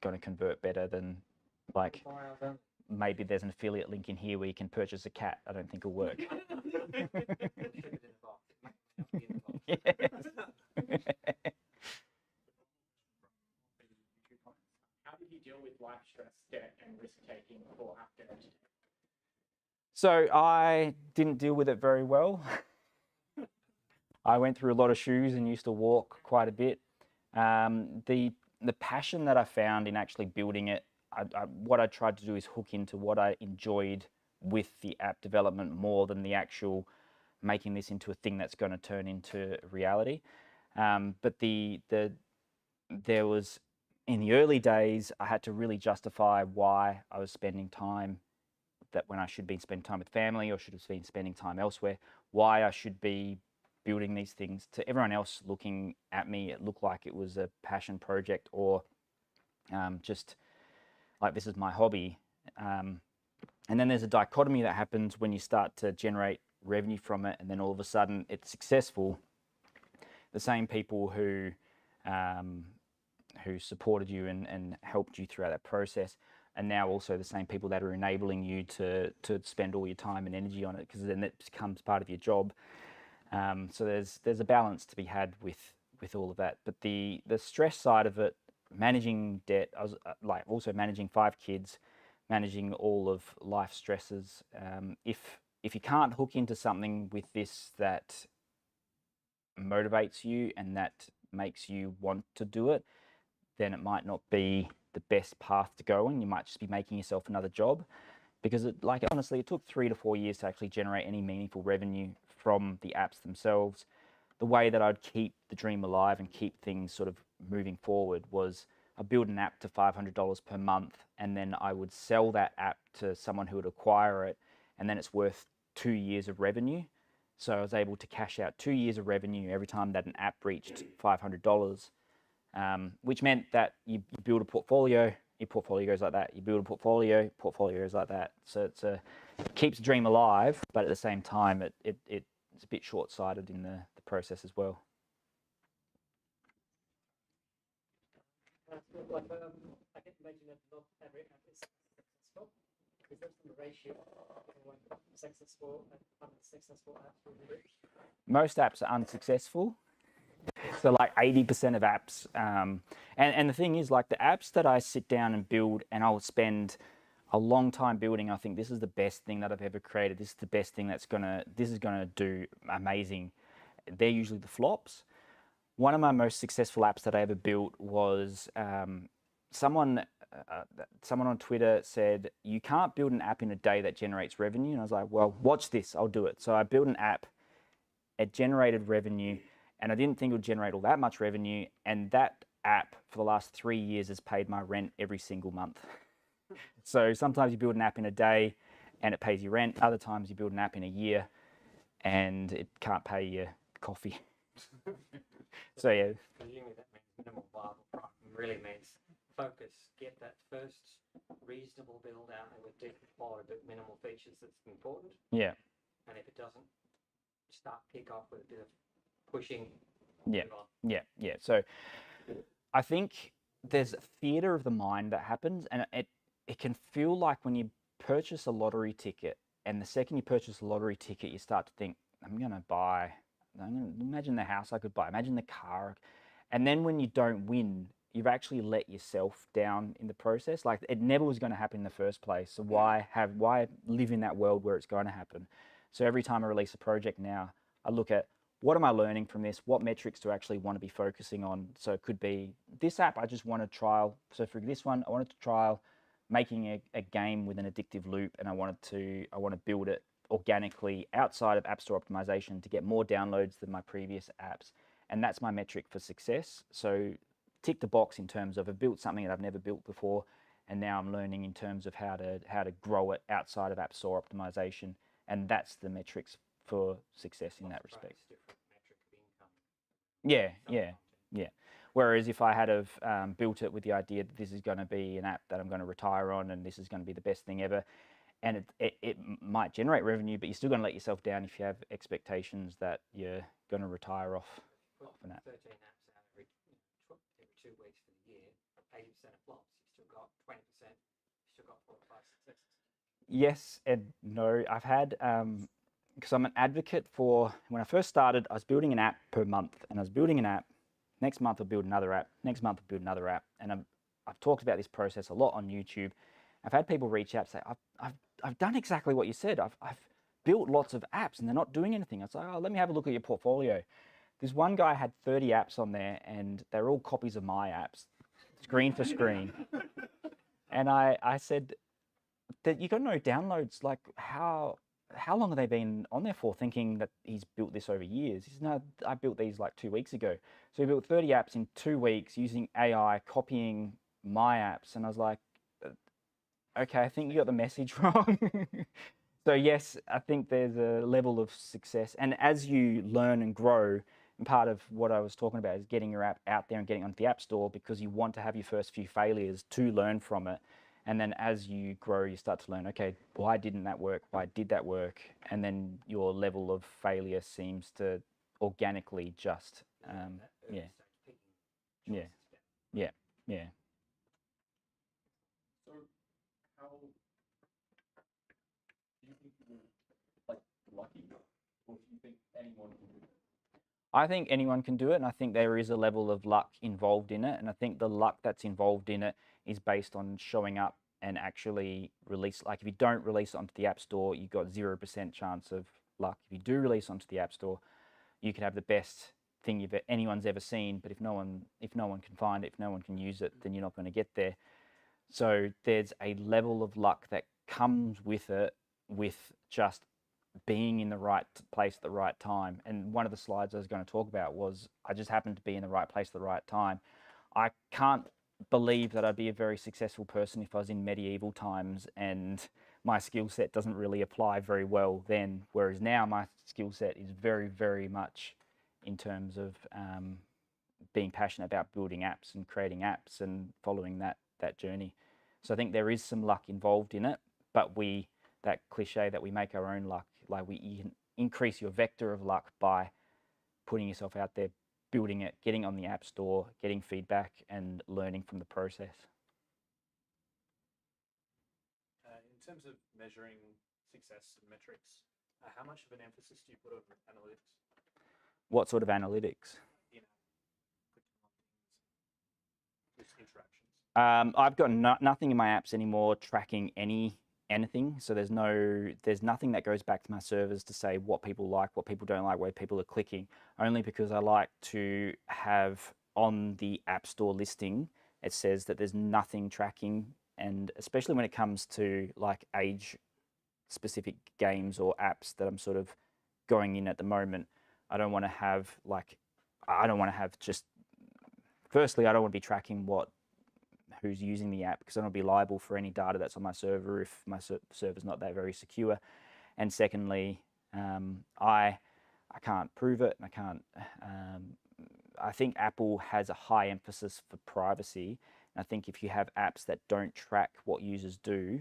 going to convert better than, like, maybe there's an affiliate link in here where you can purchase a cat. I don't think it'll work. How did you deal with life stress, debt, and risk taking for app dev? So I didn't deal with it very well. I went through a lot of shoes and used to walk quite a bit. The passion that I found in actually building it, what I tried to do is hook into what I enjoyed with the app development more than the actual making this into a thing that's going to turn into reality. But there was, in the early days, I had to really justify why I was spending time that when I should be spending time with family or should have been spending time elsewhere, why I should be building these things. To everyone else looking at me, it looked like it was a passion project or just like this is my hobby. And then there's a dichotomy that happens when you start to generate revenue from it, and then all of a sudden it's successful. The same people who supported you and helped you throughout that process, and now also the same people that are enabling you to spend all your time and energy on it, because then it becomes part of your job. So there's a balance to be had with all of that. But the stress side of it, managing debt, I was like also managing 5 kids, managing all of life stresses. If you can't hook into something with this that motivates you and that makes you want to do it, then it might not be the best path to go on. You might just be making yourself another job, because honestly, it took 3 to 4 years to actually generate any meaningful revenue from the apps themselves. The way that I'd keep the dream alive and keep things sort of moving forward was I build an app to $500 per month, and then I would sell that app to someone who would acquire it, and then it's worth 2 years of revenue. So I was able to cash out 2 years of revenue every time that an app reached $500, which meant that you build a portfolio, your portfolio goes like that. You build a portfolio goes like that. So it keeps the dream alive, but at the same time, it's a bit short-sighted in the process as well. Like, I can imagine that not every app is successful. Is there some ratio of successful and unsuccessful apps will be reached? Most apps are unsuccessful. So like 80% of apps, and the thing is, like, the apps that I sit down and build, and I'll spend a long time building, I think this is the best thing that I've ever created. This is the best thing this is gonna do amazing. They're usually the flops. One of my most successful apps that I ever built was someone on Twitter said, you can't build an app in a day that generates revenue. And I was like, well, watch this, I'll do it. So I built an app, it generated revenue, and I didn't think it would generate all that much revenue. And that app for the last 3 years has paid my rent every single month. So sometimes you build an app in a day and it pays your rent. Other times you build an app in a year and it can't pay your coffee. So yeah. Presumably that means minimal viable product really means focus, get that first reasonable build out there with decent quality but minimal features that's important. Yeah. And if it doesn't, start kick off with a bit of pushing. Yeah. move on. Yeah. So I think there's a theater of the mind that happens, and it can feel like when you purchase a lottery ticket, and the second you purchase a lottery ticket, you start to think, I'm going to imagine the house I could buy, imagine the car. And then when you don't win, you've actually let yourself down in the process. Like, it never was going to happen in the first place. So why live in that world where it's going to happen? So every time I release a project now, I look at, what am I learning from this? What metrics do I actually want to be focusing on? So it could be this app, I just want to trial. So for this one, I wanted to trial making a game with an addictive loop, and I want to build it organically outside of App Store optimization to get more downloads than my previous apps. And that's my metric for success. So tick the box in terms of I've built something that I've never built before, and now I'm learning in terms of how to grow it outside of App Store optimization, and that's the metrics for success in that respect. Yeah. Whereas if I had have built it with the idea that this is going to be an app that I'm going to retire on and this is going to be the best thing ever, and it might generate revenue, but you're still going to let yourself down if you have expectations that you're going to retire off an app. 13 apps out every 2 weeks for the year, 80% of flops. You've still got 20%. You've still got 4 or 5 successes. Yes and no. I've had, because I'm an advocate for, when I first started, I was building an app per month, and I was building an app. Next month I'll build another app. Next month I'll build another app. And I've talked about this process a lot on YouTube. I've had people reach out and say, I've done exactly what you said. I've built lots of apps and they're not doing anything. I was like, oh, let me have a look at your portfolio. This one guy had 30 apps on there, and they're all copies of my apps, screen for screen. And I said, that you got no downloads. Like, how long have they been on there for, thinking that he's built this over years? He said, no, I built these like 2 weeks ago. So he built 30 apps in 2 weeks using AI, copying my apps. And I was like, okay, I think you got the message wrong. So yes, I think there's a level of success. And as you learn and grow, and part of what I was talking about is getting your app out there and getting onto the App Store, because you want to have your first few failures to learn from it. And then as you grow, you start to learn, okay, why didn't that work? Why did that work? And then your level of failure seems to organically just, yeah. So how do you think people like lucky, or do you think anyone can do it? I think anyone can do it, and I think there is a level of luck involved in it. And I think the luck that's involved in it is based on showing up and actually release. Like, if you don't release it onto the App Store, you've got 0% chance of luck. If you do release onto the App Store, you could have the best thing anyone's ever seen, but if no one can find it, if no one can use it, then you're not going to get there. So there's a level of luck that comes with it, with just being in the right place at the right time. And one of the slides I was going to talk about was, I just happened to be in the right place at the right time. I can't believe that I'd be a very successful person if I was in medieval times and my skill set doesn't really apply very well then, whereas now my skill set is very, very much in terms of being passionate about building apps and creating apps and following that journey. So I think there is some luck involved in it, but that cliche that we make our own luck, like you can increase your vector of luck by putting yourself out there, building it, getting on the App Store, getting feedback, and learning from the process. In terms of measuring success and metrics, how much of an emphasis do you put on analytics? What sort of analytics? Just interactions. I've got nothing in my apps anymore tracking anything. So there's nothing that goes back to my servers to say what people like, what people don't like, where people are clicking, only because I like to have on the App Store listing, it says that there's nothing tracking. And especially when it comes to like age specific games or apps that I'm sort of going in at the moment, I don't want to have just firstly, I don't want to be tracking who's using the app, because I don't want to be liable for any data that's on my server if my server's not that very secure. And secondly, I can't prove it, and I can't. I think Apple has a high emphasis for privacy. And I think if you have apps that don't track what users do,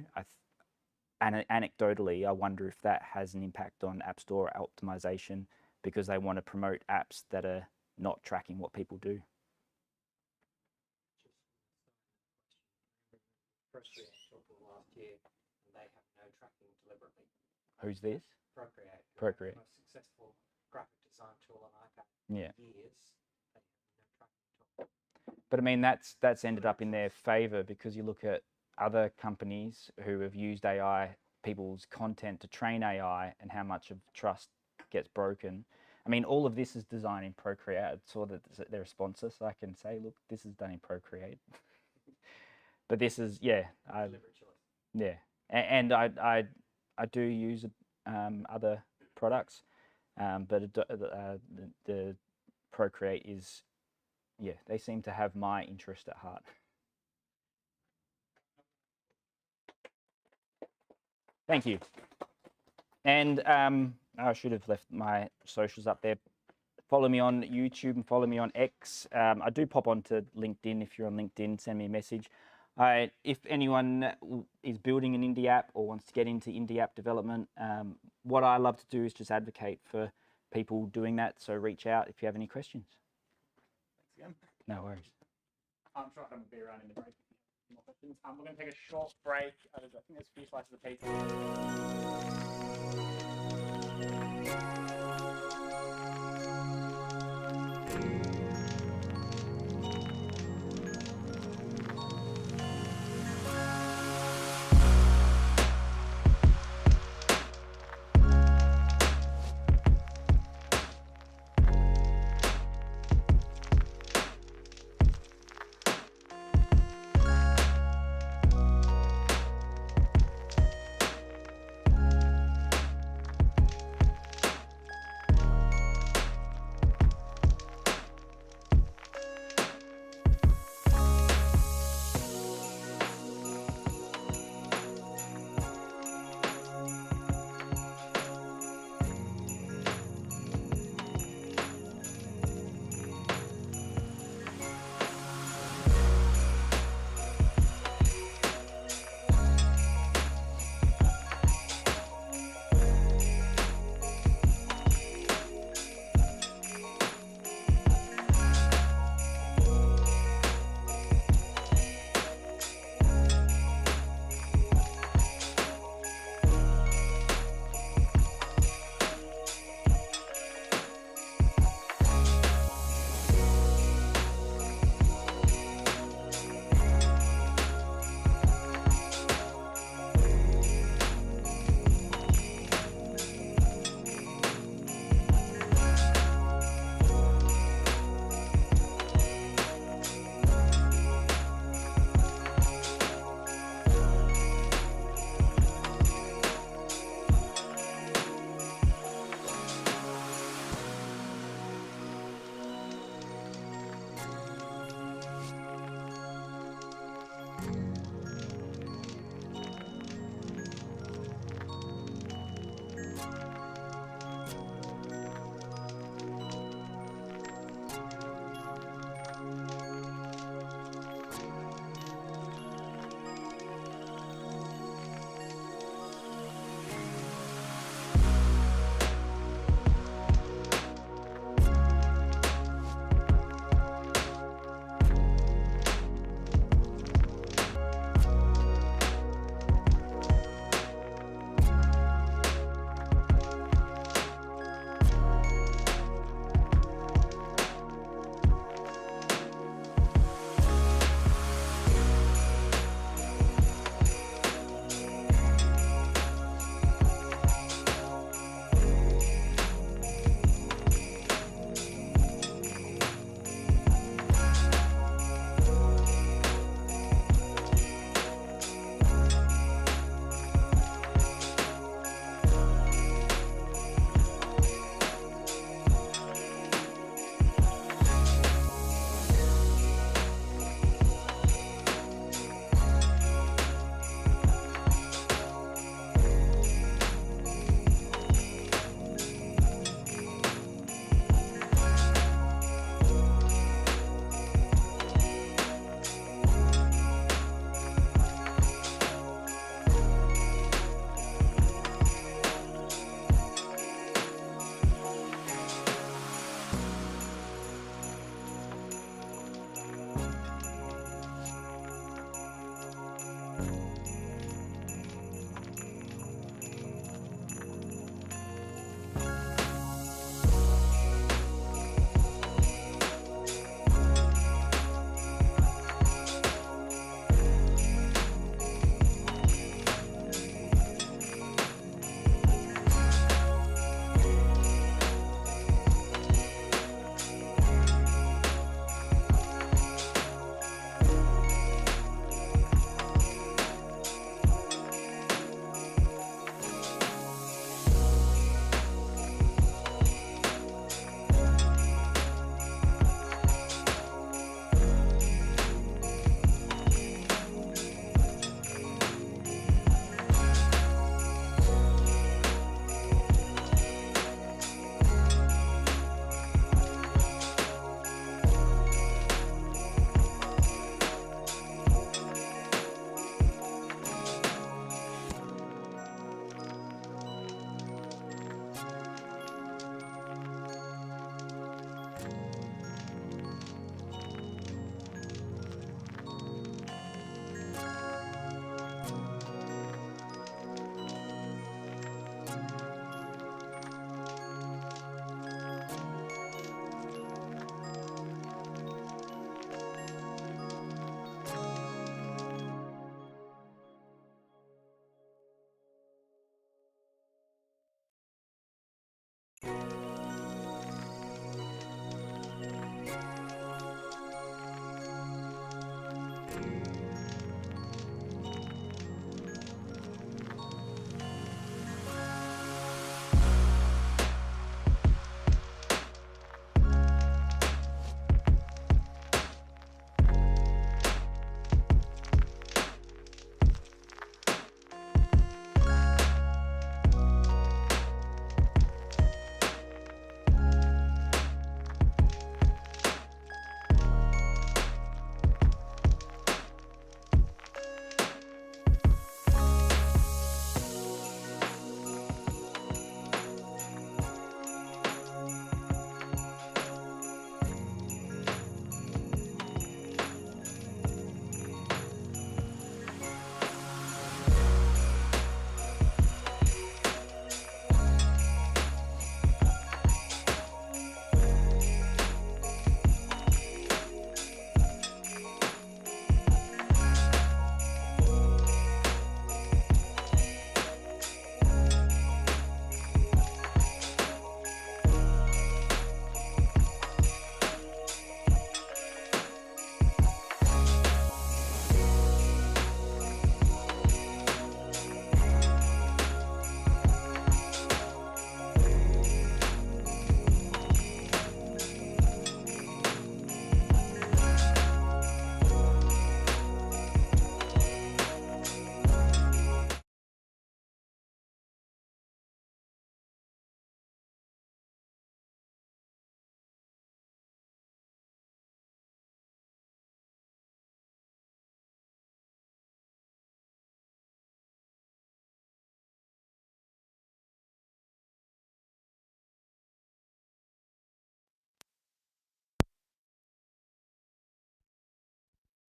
anecdotally, I wonder if that has an impact on App Store optimization, because they want to promote apps that are not tracking what people do. Procreate talked last year, and they have no tracking deliberately. Who's this? Procreate. Procreate. The most successful graphic design tool on iPad Yeah. in years. They have no tracking tool. But I mean, that's ended up in their favor, because you look at other companies who have used AI, people's content to train AI, and how much of trust gets broken. I mean, all of this is designed in Procreate. I saw that they're a sponsor, so I can say, look, this is done in Procreate. But this is, yeah, Deliberate choice. yeah, and I do use other products, but the Procreate is, yeah, they seem to have my interest at heart. Thank you. And I should have left my socials up there. Follow me on YouTube and follow me on X. I do pop onto LinkedIn. If you're on LinkedIn, send me a message. If anyone is building an indie app or wants to get into indie app development, what I love to do is just advocate for people doing that. So reach out if you have any questions. Thanks again. No worries. I'm sure I'm going to be around in the break. If you have more questions. We're going to take a short break. I think there's a few slices of pizza.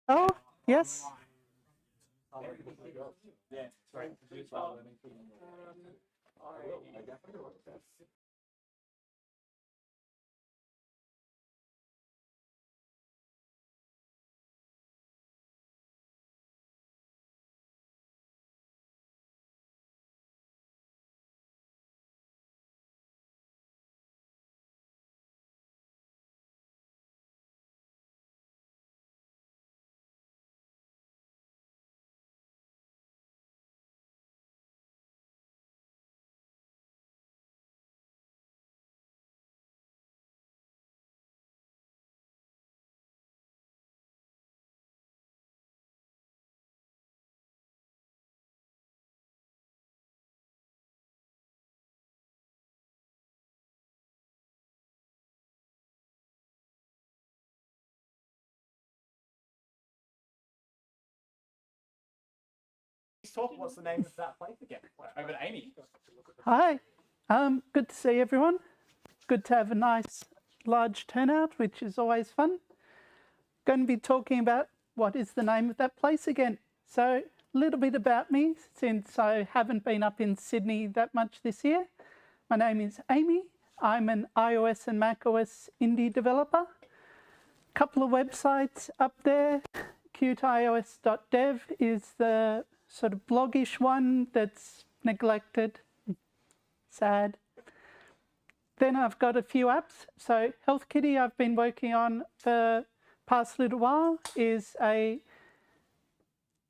Oh, yes. Talk. What's the name of that place again? Over to Amy. Hi, good to see everyone. Good to have a nice large turnout, which is always fun. Going to be talking about what is the name of that place again. So little bit about me, since I haven't been up in Sydney that much this year. My name is Amy. I'm an iOS and macOS indie developer. Couple of websites up there. cuteios.dev is the sort of bloggish one that's neglected. Sad. Then I've got a few apps. So Health Kitty I've been working on for past little while is a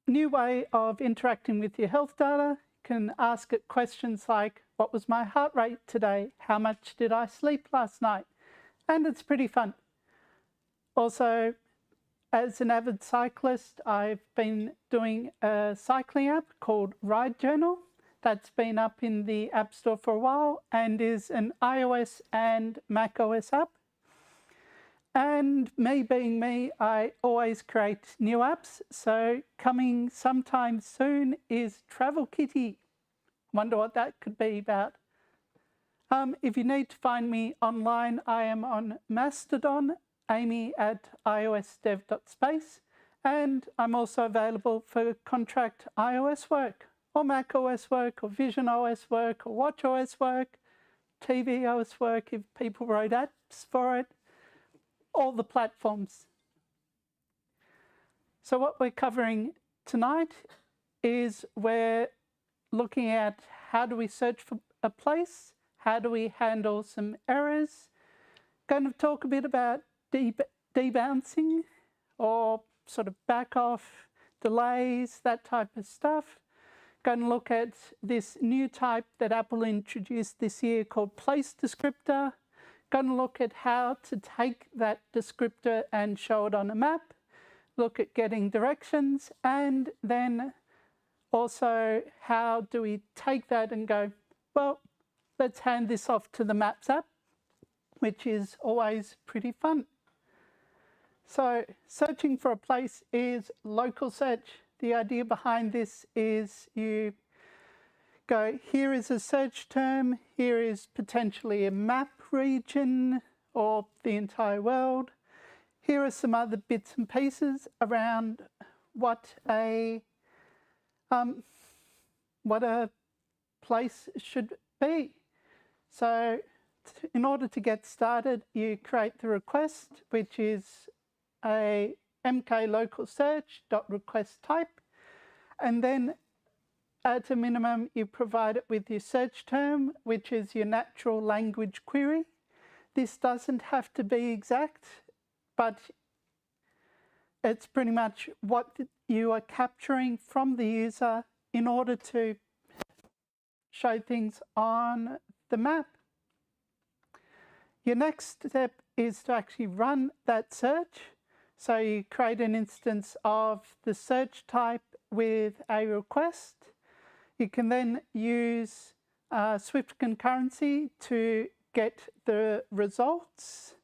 new way of interacting with your health data. You can ask it questions like, what was my heart rate today? How much did I sleep last night? And it's pretty fun. Also, as an avid cyclist, I've been doing a cycling app called Ride Journal. That's been up in the App Store for a while and is an iOS and macOS app. And me being me, I always create new apps. So coming sometime soon is Travel Kitty. Wonder what that could be about. If you need to find me online, I am on Mastodon, amy@iosdev.space, and I'm also available for contract iOS work, or macOS work, or Vision OS work, or watchOS work, tvOS work if people wrote apps for it, all the platforms. So what we're covering tonight is we're looking at how do we search for a place, how do we handle some errors, going to talk a bit about debouncing or sort of back off, delays, that type of stuff. Going to look at this new type that Apple introduced this year called PlaceDescriptor. Going to look at how to take that descriptor and show it on a map, look at getting directions, and then also how do we take that and go, well, let's hand this off to the Maps app, which is always pretty fun. So searching for a place is local search. The idea behind this is you go, here is a search term, here is potentially a map region or the entire world. Here are some other bits and pieces around what a place should be. So in order to get started, you create the request, which is a mklocalsearch.requestType, and then at a minimum, you provide it with your search term, which is your natural language query. This doesn't have to be exact, but it's pretty much what you are capturing from the user in order to show things on the map. Your next step is to actually run that search. So you create an instance of the search type with a request. You can then use Swift concurrency to get the results.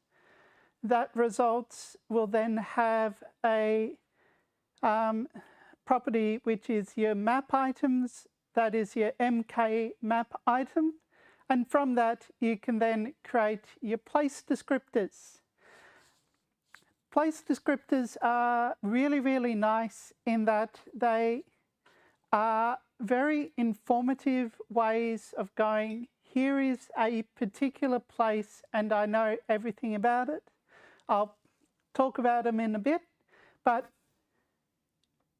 That results will then have a property which is your map items. That is your MK map item. And from that, you can then create your place descriptors. Place descriptors are really, really nice in that they are very informative ways of going, here is a particular place and I know everything about it. I'll talk about them in a bit, but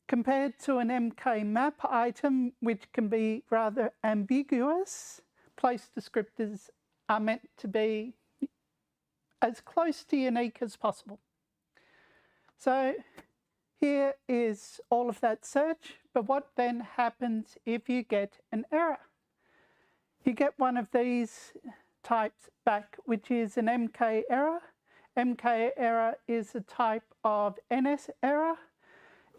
compared to an MK map item, which can be rather ambiguous, place descriptors are meant to be as close to unique as possible. So here is all of that search, but what then happens if you get an error? You get one of these types back, which is an MK error. MK error is a type of NS error.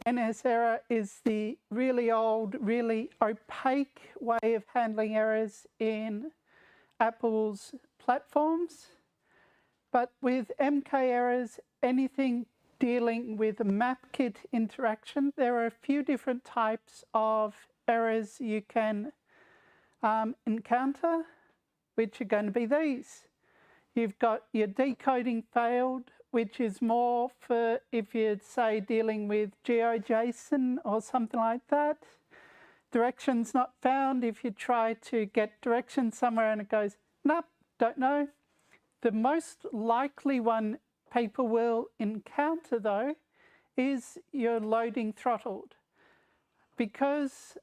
NS error is the really old, really opaque way of handling errors in Apple's platforms. But with MK errors, anything dealing with a MapKit interaction, there are a few different types of errors you can encounter, which are going to be these. You've got your decoding failed, which is more for if you're, say, dealing with GeoJSON or something like that. Directions not found. If you try to get directions somewhere and it goes, nope, don't know. The most likely one people will encounter, though, is you're loading throttled. Because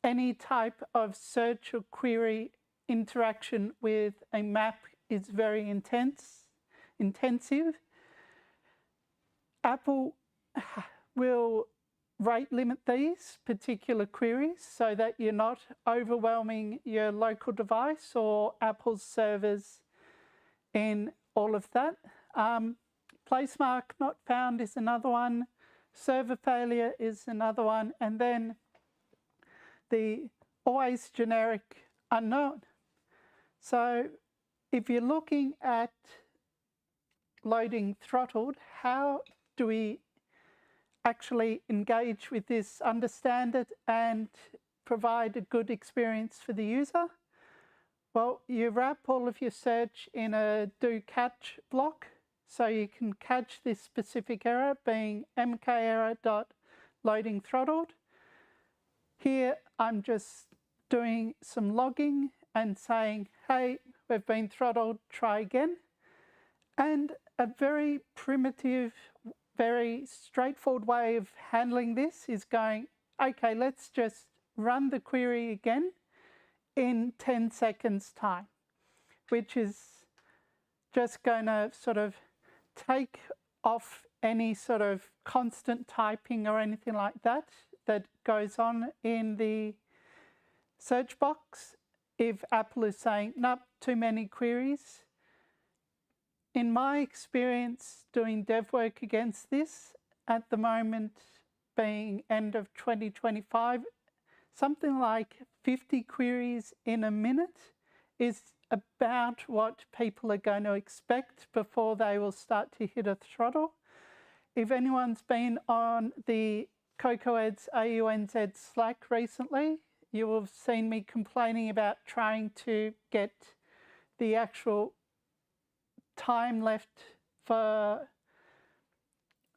any type of search or query interaction with a map is very intensive, Apple will rate limit these particular queries so that you're not overwhelming your local device or Apple's servers in all of that. Place mark not found is another one. Server failure is another one. And then the always generic unknown. So if you're looking at loading throttled, how do we actually engage with this, understand it, and provide a good experience for the user? Well, you wrap all of your search in a do catch block, so you can catch this specific error, being mkerror.loading throttled. Here, I'm just doing some logging and saying, hey, we've been throttled, try again. And a very primitive, very straightforward way of handling this is going, okay, let's just run the query again in 10 seconds time, which is just going to sort of take off any sort of constant typing or anything like that that goes on in the search box if Apple is saying, nope, too many queries. In my experience doing dev work against this, at the moment being end of 2025, something like 50 queries in a minute is about what people are going to expect before they will start to hit a throttle. If anyone's been on the CocoaHeads AUNZ Slack recently, you will have seen me complaining about trying to get the actual time left for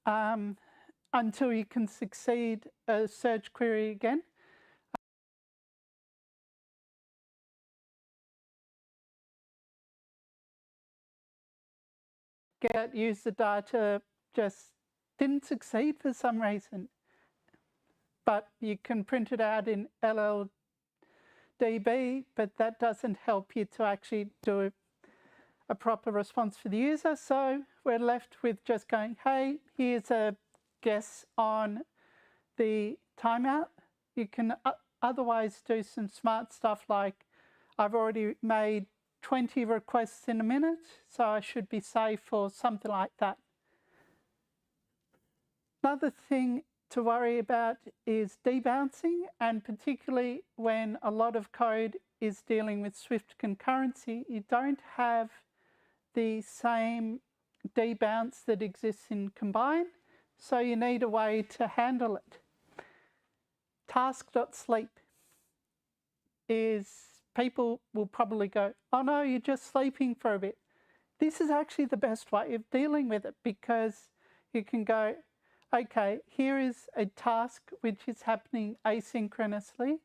until you can succeed a search query again. Get user data just didn't succeed for some reason, but you can print it out in LLDB, but that doesn't help you to actually do a proper response for the user. So we're left with just going, hey, here's a guess on the timeout. You can otherwise do some smart stuff like, I've already made 20 requests in a minute, so I should be safe or something like that. Another thing to worry about is debouncing, and particularly when a lot of code is dealing with Swift concurrency, you don't have the same debounce that exists in Combine, so you need a way to handle it. Task.sleep is, people will probably go, oh no, you're just sleeping for a bit. This is actually the best way of dealing with it, because you can go, okay, here is a task which is happening asynchronously.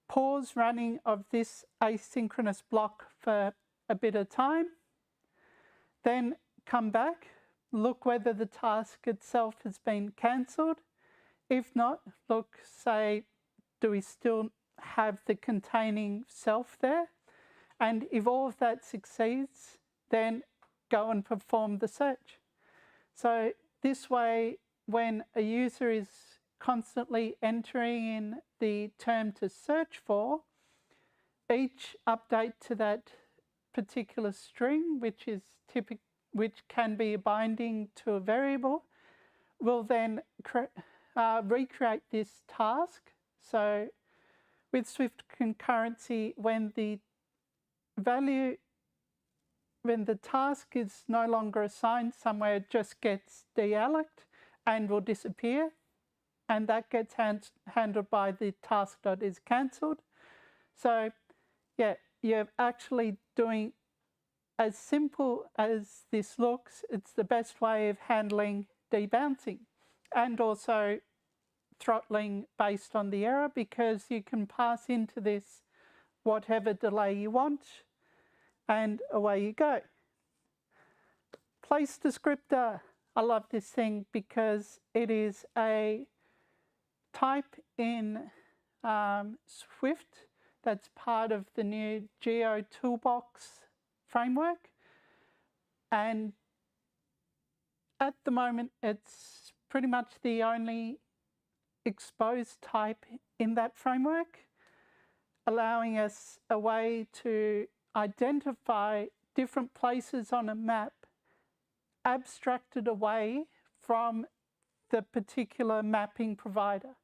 Pause running of this asynchronous block for a bit of time. Then come back, look whether the task itself has been cancelled. If not, look, say, do we still have the containing self there? And if all of that succeeds, then go and perform the search. So this way, when a user is constantly entering in the term to search for, each update to that particular string, which can be a binding to a variable, will then recreate this task. So with Swift concurrency, when the task is no longer assigned somewhere, it just gets dealloced and will disappear, and that gets handled by the task.isCancelled. So yeah, you're actually doing as simple as this looks, it's the best way of handling debouncing and also throttling based on the error, because you can pass into this whatever delay you want and away you go. PlaceDescriptor. I love this thing because it is a type in Swift that's part of the new Geo Toolbox framework, and at the moment it's pretty much the only exposed type in that framework, allowing us a way to identify different places on a map abstracted away from the particular mapping provider.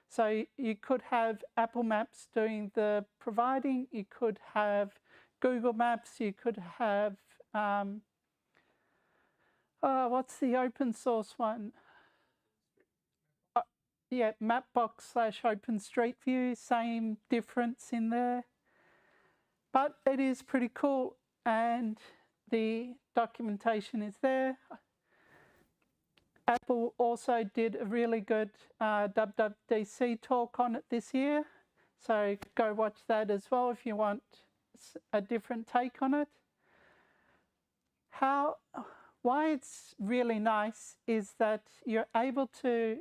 So you could have Apple Maps doing the providing, you could have Google Maps, you could have, what's the open source one? Yeah, Mapbox/OpenStreetView, same difference in there. But it is pretty cool, and the documentation is there. Apple also did a really good WWDC talk on it this year, so go watch that as well if you want a different take on it. Why it's really nice is that you're able to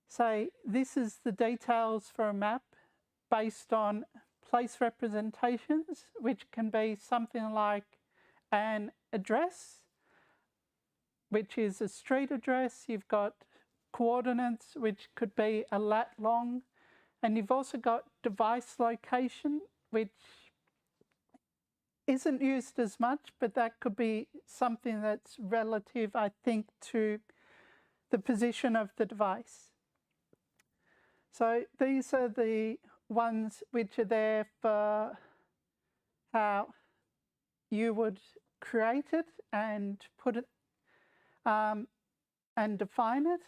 say this is the details for a map based on place representations, which can be something like an address, which is a street address. You've got coordinates, which could be a lat long, and you've also got device location, which isn't used as much, but that could be something that's relative, I think, to the position of the device. So these are the ones which are there for how you would create it and put it and define it.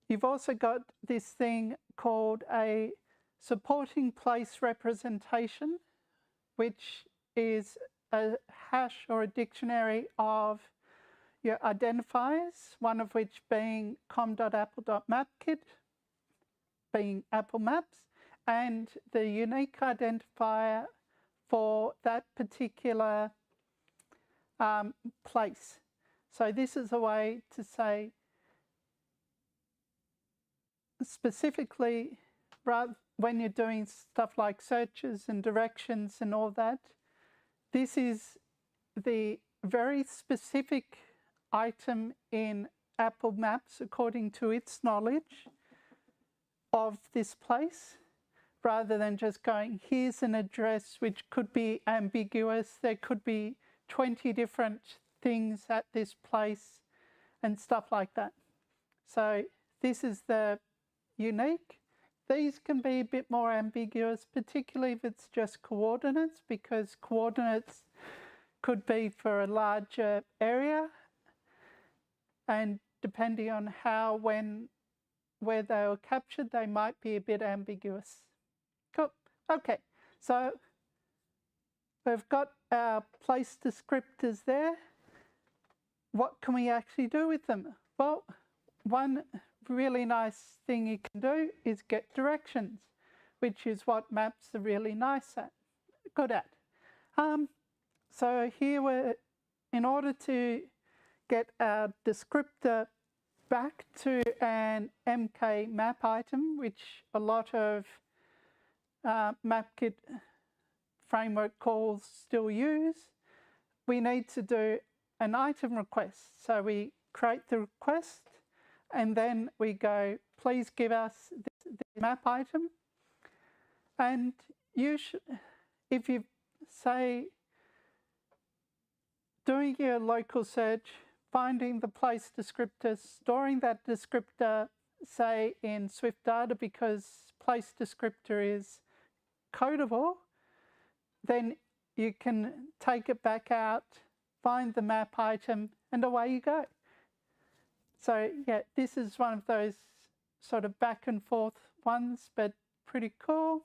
You've also got this thing called a supporting place representation, which is a hash or a dictionary of your identifiers, one of which being com.apple.mapkit, being Apple Maps, and the unique identifier for that particular place. So this is a way to say specifically, when you're doing stuff like searches and directions and all that, this is the very specific item in Apple Maps according to its knowledge of this place, rather than just going, here's an address which could be ambiguous. There could be 20 different things at this place and stuff like that. So this is the unique. These can be a bit more ambiguous, particularly if it's just coordinates, because coordinates could be for a larger area, and depending on how, when, where they were captured, they might be a bit ambiguous. Cool. Okay, so we've got our place descriptors there. What can we actually do with them? Well, one really nice thing you can do is get directions, which is what maps are really nice at, good at. So here in order to get our descriptor back to an MK map item, which a lot of MapKit framework calls still use, we need to do an item request. So we create the request, and then we go, please give us this map item. And you should, if you say, doing your local search, finding the place descriptor, storing that descriptor, say in Swift data, because place descriptor is codable, then you can take it back out, find the map item, and away you go. So yeah, this is one of those sort of back and forth ones, but pretty cool.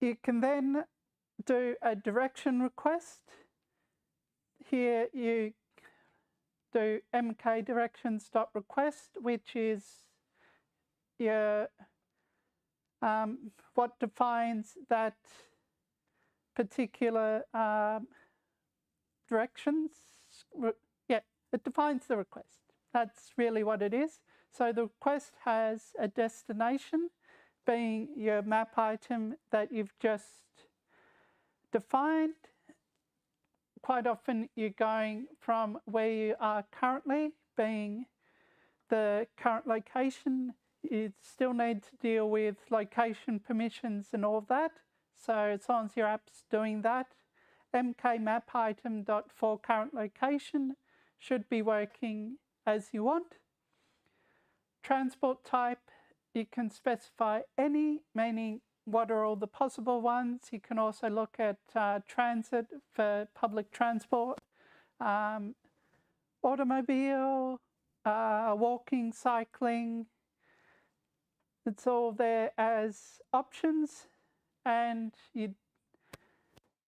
You can then do a direction request. Here you do mkdirections.request, which is your what defines that particular directions. Yeah, it defines the request. That's really what it is. So the request has a destination, being your map item that you've just defined. Quite often you're going from where you are currently, being the current location. You still need to deal with location permissions and all that. So as long as your app's doing that, mkMapItem.forCurrentLocation should be working as you want. Transport type, you can specify any, meaning what are all the possible ones. You can also look at transit for public transport, automobile, walking, cycling. It's all there as options, and you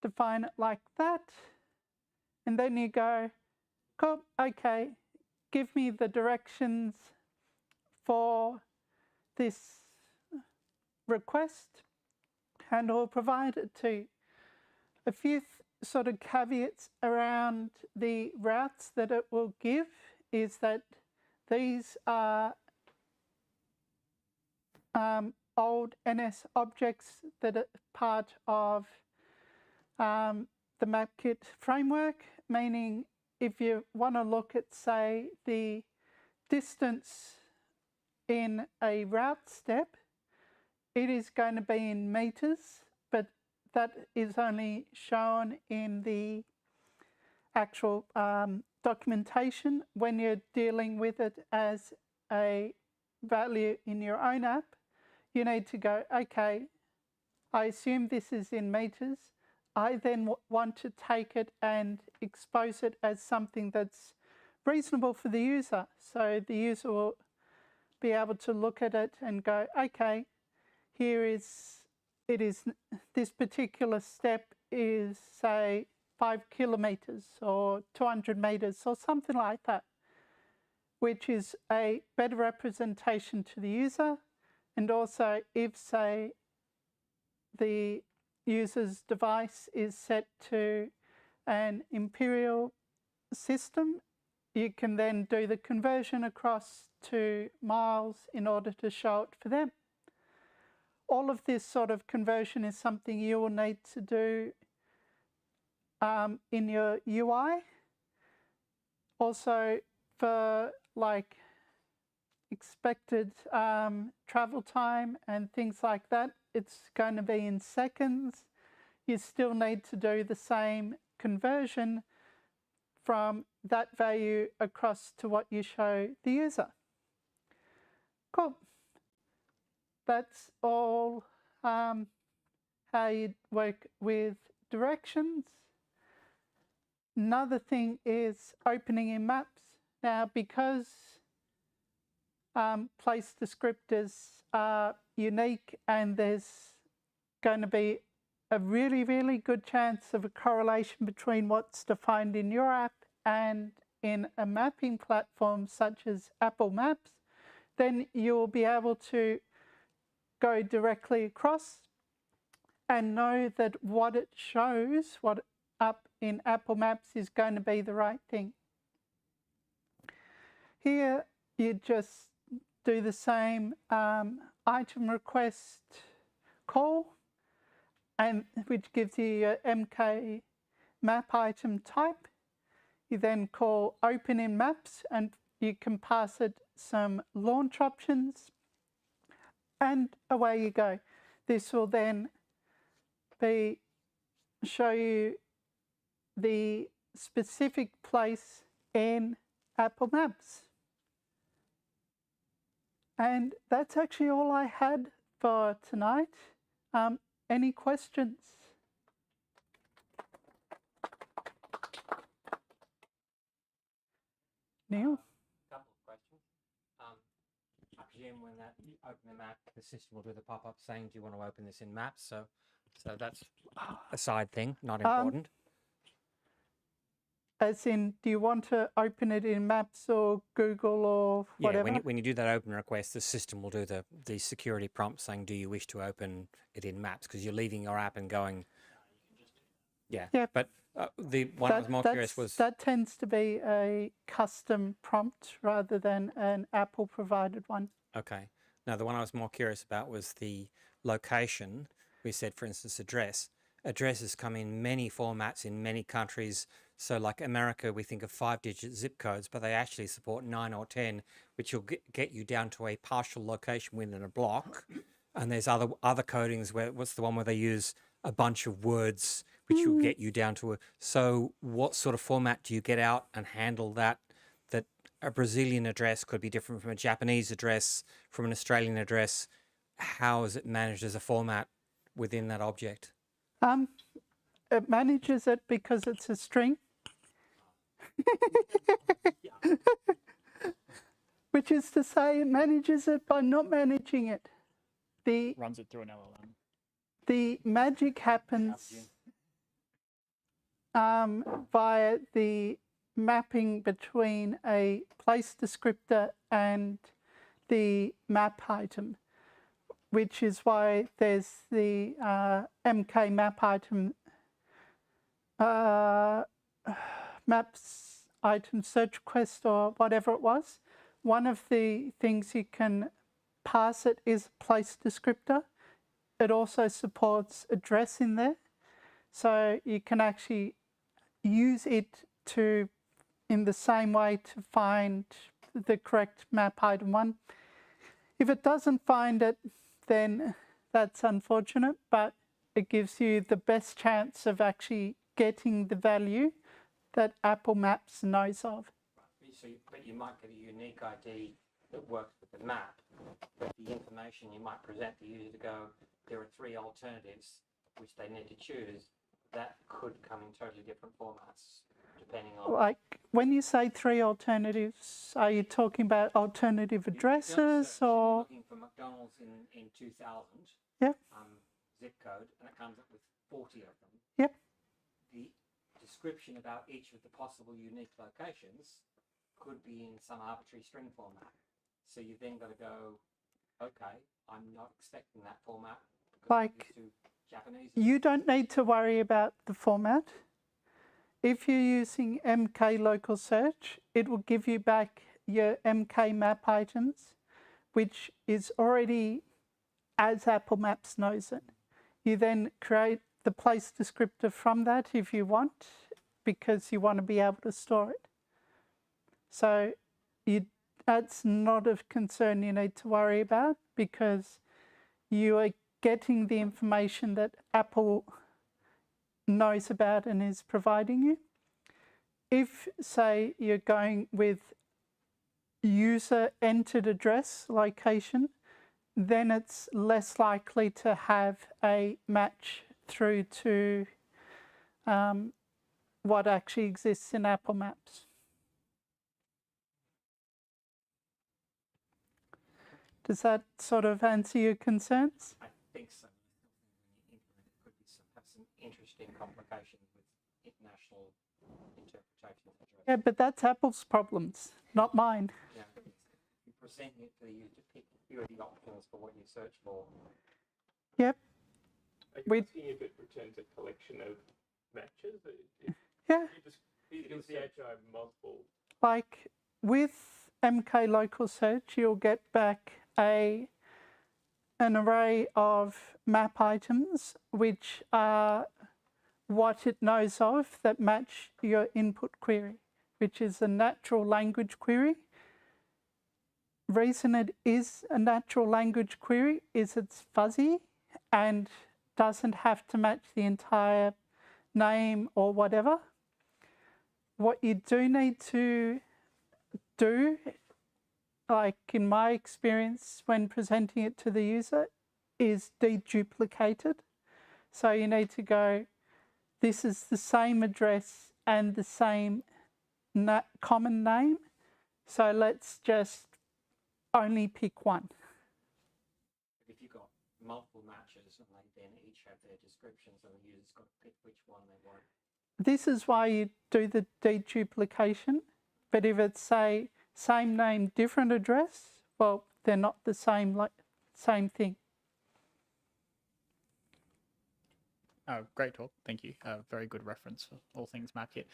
define it like that. And then you go, cool, okay, give me the directions for this request, and I'll provide it to you. A few sort of caveats around the routes that it will give is that these are old NS objects that are part of the MapKit framework, meaning if you want to look at, say, the distance in a route step, it is going to be in meters, but that is only shown in the actual documentation. When you're dealing with it as a value in your own app, you need to go, okay, I assume this is in meters. I then want to take it and expose it as something that's reasonable for the user. So the user will be able to look at it and go, okay, this particular step is, say, 5 kilometers or 200 meters or something like that, which is a better representation to the user. And also if, say, the user's device is set to an imperial system, you can then do the conversion across to miles in order to show it for them. All of this sort of conversion is something you will need to do in your UI. Also for like expected travel time and things like that, it's going to be in seconds. You still need to do the same conversion from that value across to what you show the user. Cool. That's all how you work with directions. Another thing is opening in maps. Now, because place descriptors are unique and there's going to be a really, really good chance of a correlation between what's defined in your app and in a mapping platform such as Apple Maps, then you'll be able to go directly across and know that what it shows, what up in Apple Maps is going to be the right thing. Here you just do the same item request call, and which gives you your MK map item type. You then call open in maps and you can pass it some launch options, and away you go. This will then show you the specific place in Apple Maps. And that's actually all I had for tonight. Any questions? Neil? Couple of questions. I presume when that you open the map, the system will do the pop-up saying, do you want to open this in maps? So So that's a side thing, not Um, important. As in, do you want to open it in Maps or Google or whatever? Yeah, when you do that open request, the system will do the security prompt saying, "Do you wish to open it in Maps?" Because you're leaving your app and going. Yeah. Yeah. But the one I was more curious was that tends to be a custom prompt rather than an Apple provided one. okay. Now the one I was more curious about was the location. We said, for instance, address. Addresses come in many formats in many countries. So like America, we think of 5-digit zip codes, but they actually support 9 or 10, which will get you down to a partial location within a block. And there's other codings where, what's the one where they use a bunch of words, which will get you down to a, so what sort of format do you get out and handle that a Brazilian address could be different from a Japanese address, from an Australian address? How is it managed as a format within that object? It manages it because it's a string. Which is to say, it manages it by not managing it. Runs it through an LLM. The magic happens via the mapping between a place descriptor and the map item, which is why there's the MK map item, maps item search request or whatever it was. One of the things you can pass it is place descriptor. It also supports address in there. So you can actually use it to, in the same way, to find the correct map item one. If it doesn't find it, then that's unfortunate, but it gives you the best chance of actually getting the value that Apple Maps knows of. So but you might get a unique ID that works with the map, but the information you might present the user to go, there are 3 alternatives which they need to choose. That could come in totally different formats, depending on... Like, when you say 3 alternatives, are you talking about alternative addresses or... Looking for McDonald's in 2000, Yep. Zip code, and it comes up with 40 of them. Yep. The description about each of the possible unique locations could be in some arbitrary string format. So you then got to go, okay, I'm not expecting that format because Like, it's too Japanese. you don't need to worry about the format. If you're using MK local search, it will give you back your MK map items, which is already as Apple Maps knows it. You then create the place descriptor from that if you want, because you want to be able to store it. So that's not a concern you need to worry about, because you are getting the information that Apple knows about and is providing you. If, say, you're going with user entered address location, then it's less likely to have a match through to what actually exists in Apple Maps. Does that sort of answer your concerns? I think so. When you implement it, could be have some interesting complications with international interpretations. Yeah, but that's Apple's problems, not mine. Yeah, you're presenting it to the user to pick a few of the options for what you search for. Yep. Are you We- asking if it returns a collection of matches? Yeah. You can see HI multiple. Like with MK local search, you'll get back an array of map items which are what it knows of that match your input query, which is a natural language query. Reason it is a natural language query is it's fuzzy and doesn't have to match the entire name or whatever. What you do need to do, like in my experience when presenting it to the user, is deduplicate it. So you need to go, this is the same address and the same common name. So let's just only pick one. If you've got multiple matches, and they then each have their descriptions, and the user's got to pick which one they want. This is why you do the deduplication. But if it's, say, same name, different address, well, they're not the same, same thing. Great talk. Thank you. Very good reference for all things MapKit.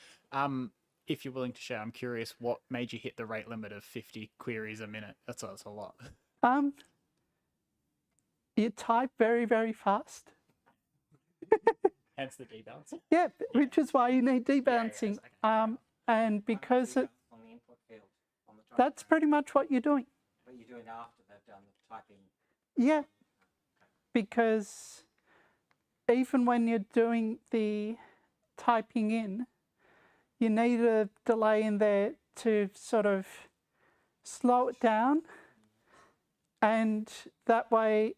If you're willing to share, I'm curious what made you hit the rate limit of 50 queries a minute. That's a lot. You type very, very fast. Hence the debounce. Yeah, which is why you need debouncing. And because On the input field, on the top. that's pretty much what you're doing. But you do it after they've done the typing. Yeah, because even when you're doing the typing in, you need a delay in there to sort of slow it down, and that way,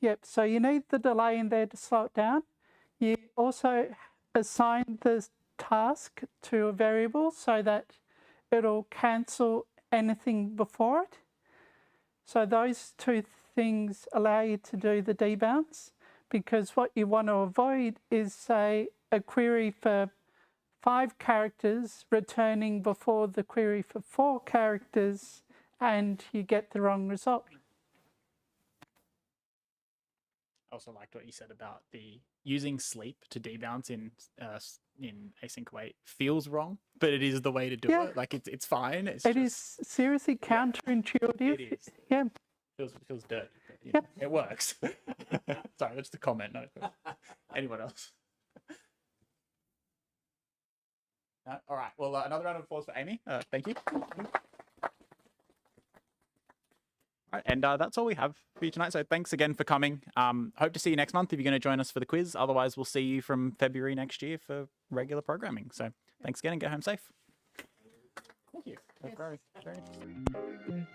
yep, so you need the delay in there to slow it down. You also assign the task to a variable so that it'll cancel anything before it. So those two things allow you to do the debounce, because what you want to avoid is, say, a query for 5 characters returning before the query for 4 characters, and you get the wrong result. I also liked what you said about the using sleep to debounce in async await feels wrong, but it is the way to do Yeah. it. Like it's fine. It's It just, is seriously counterintuitive. It is. Yeah. Feels dirty. But, Yep. It works. Sorry, that's the comment. No. Anyone else? No? All right. Well, another round of applause for Amy. Thank you. All right, and that's all we have for you tonight. So thanks again for coming. Hope to see you next month if you're going to join us for the quiz. Otherwise, we'll see you from February next year for regular programming. So thanks again and go home safe. Thank you. That's very, very interesting.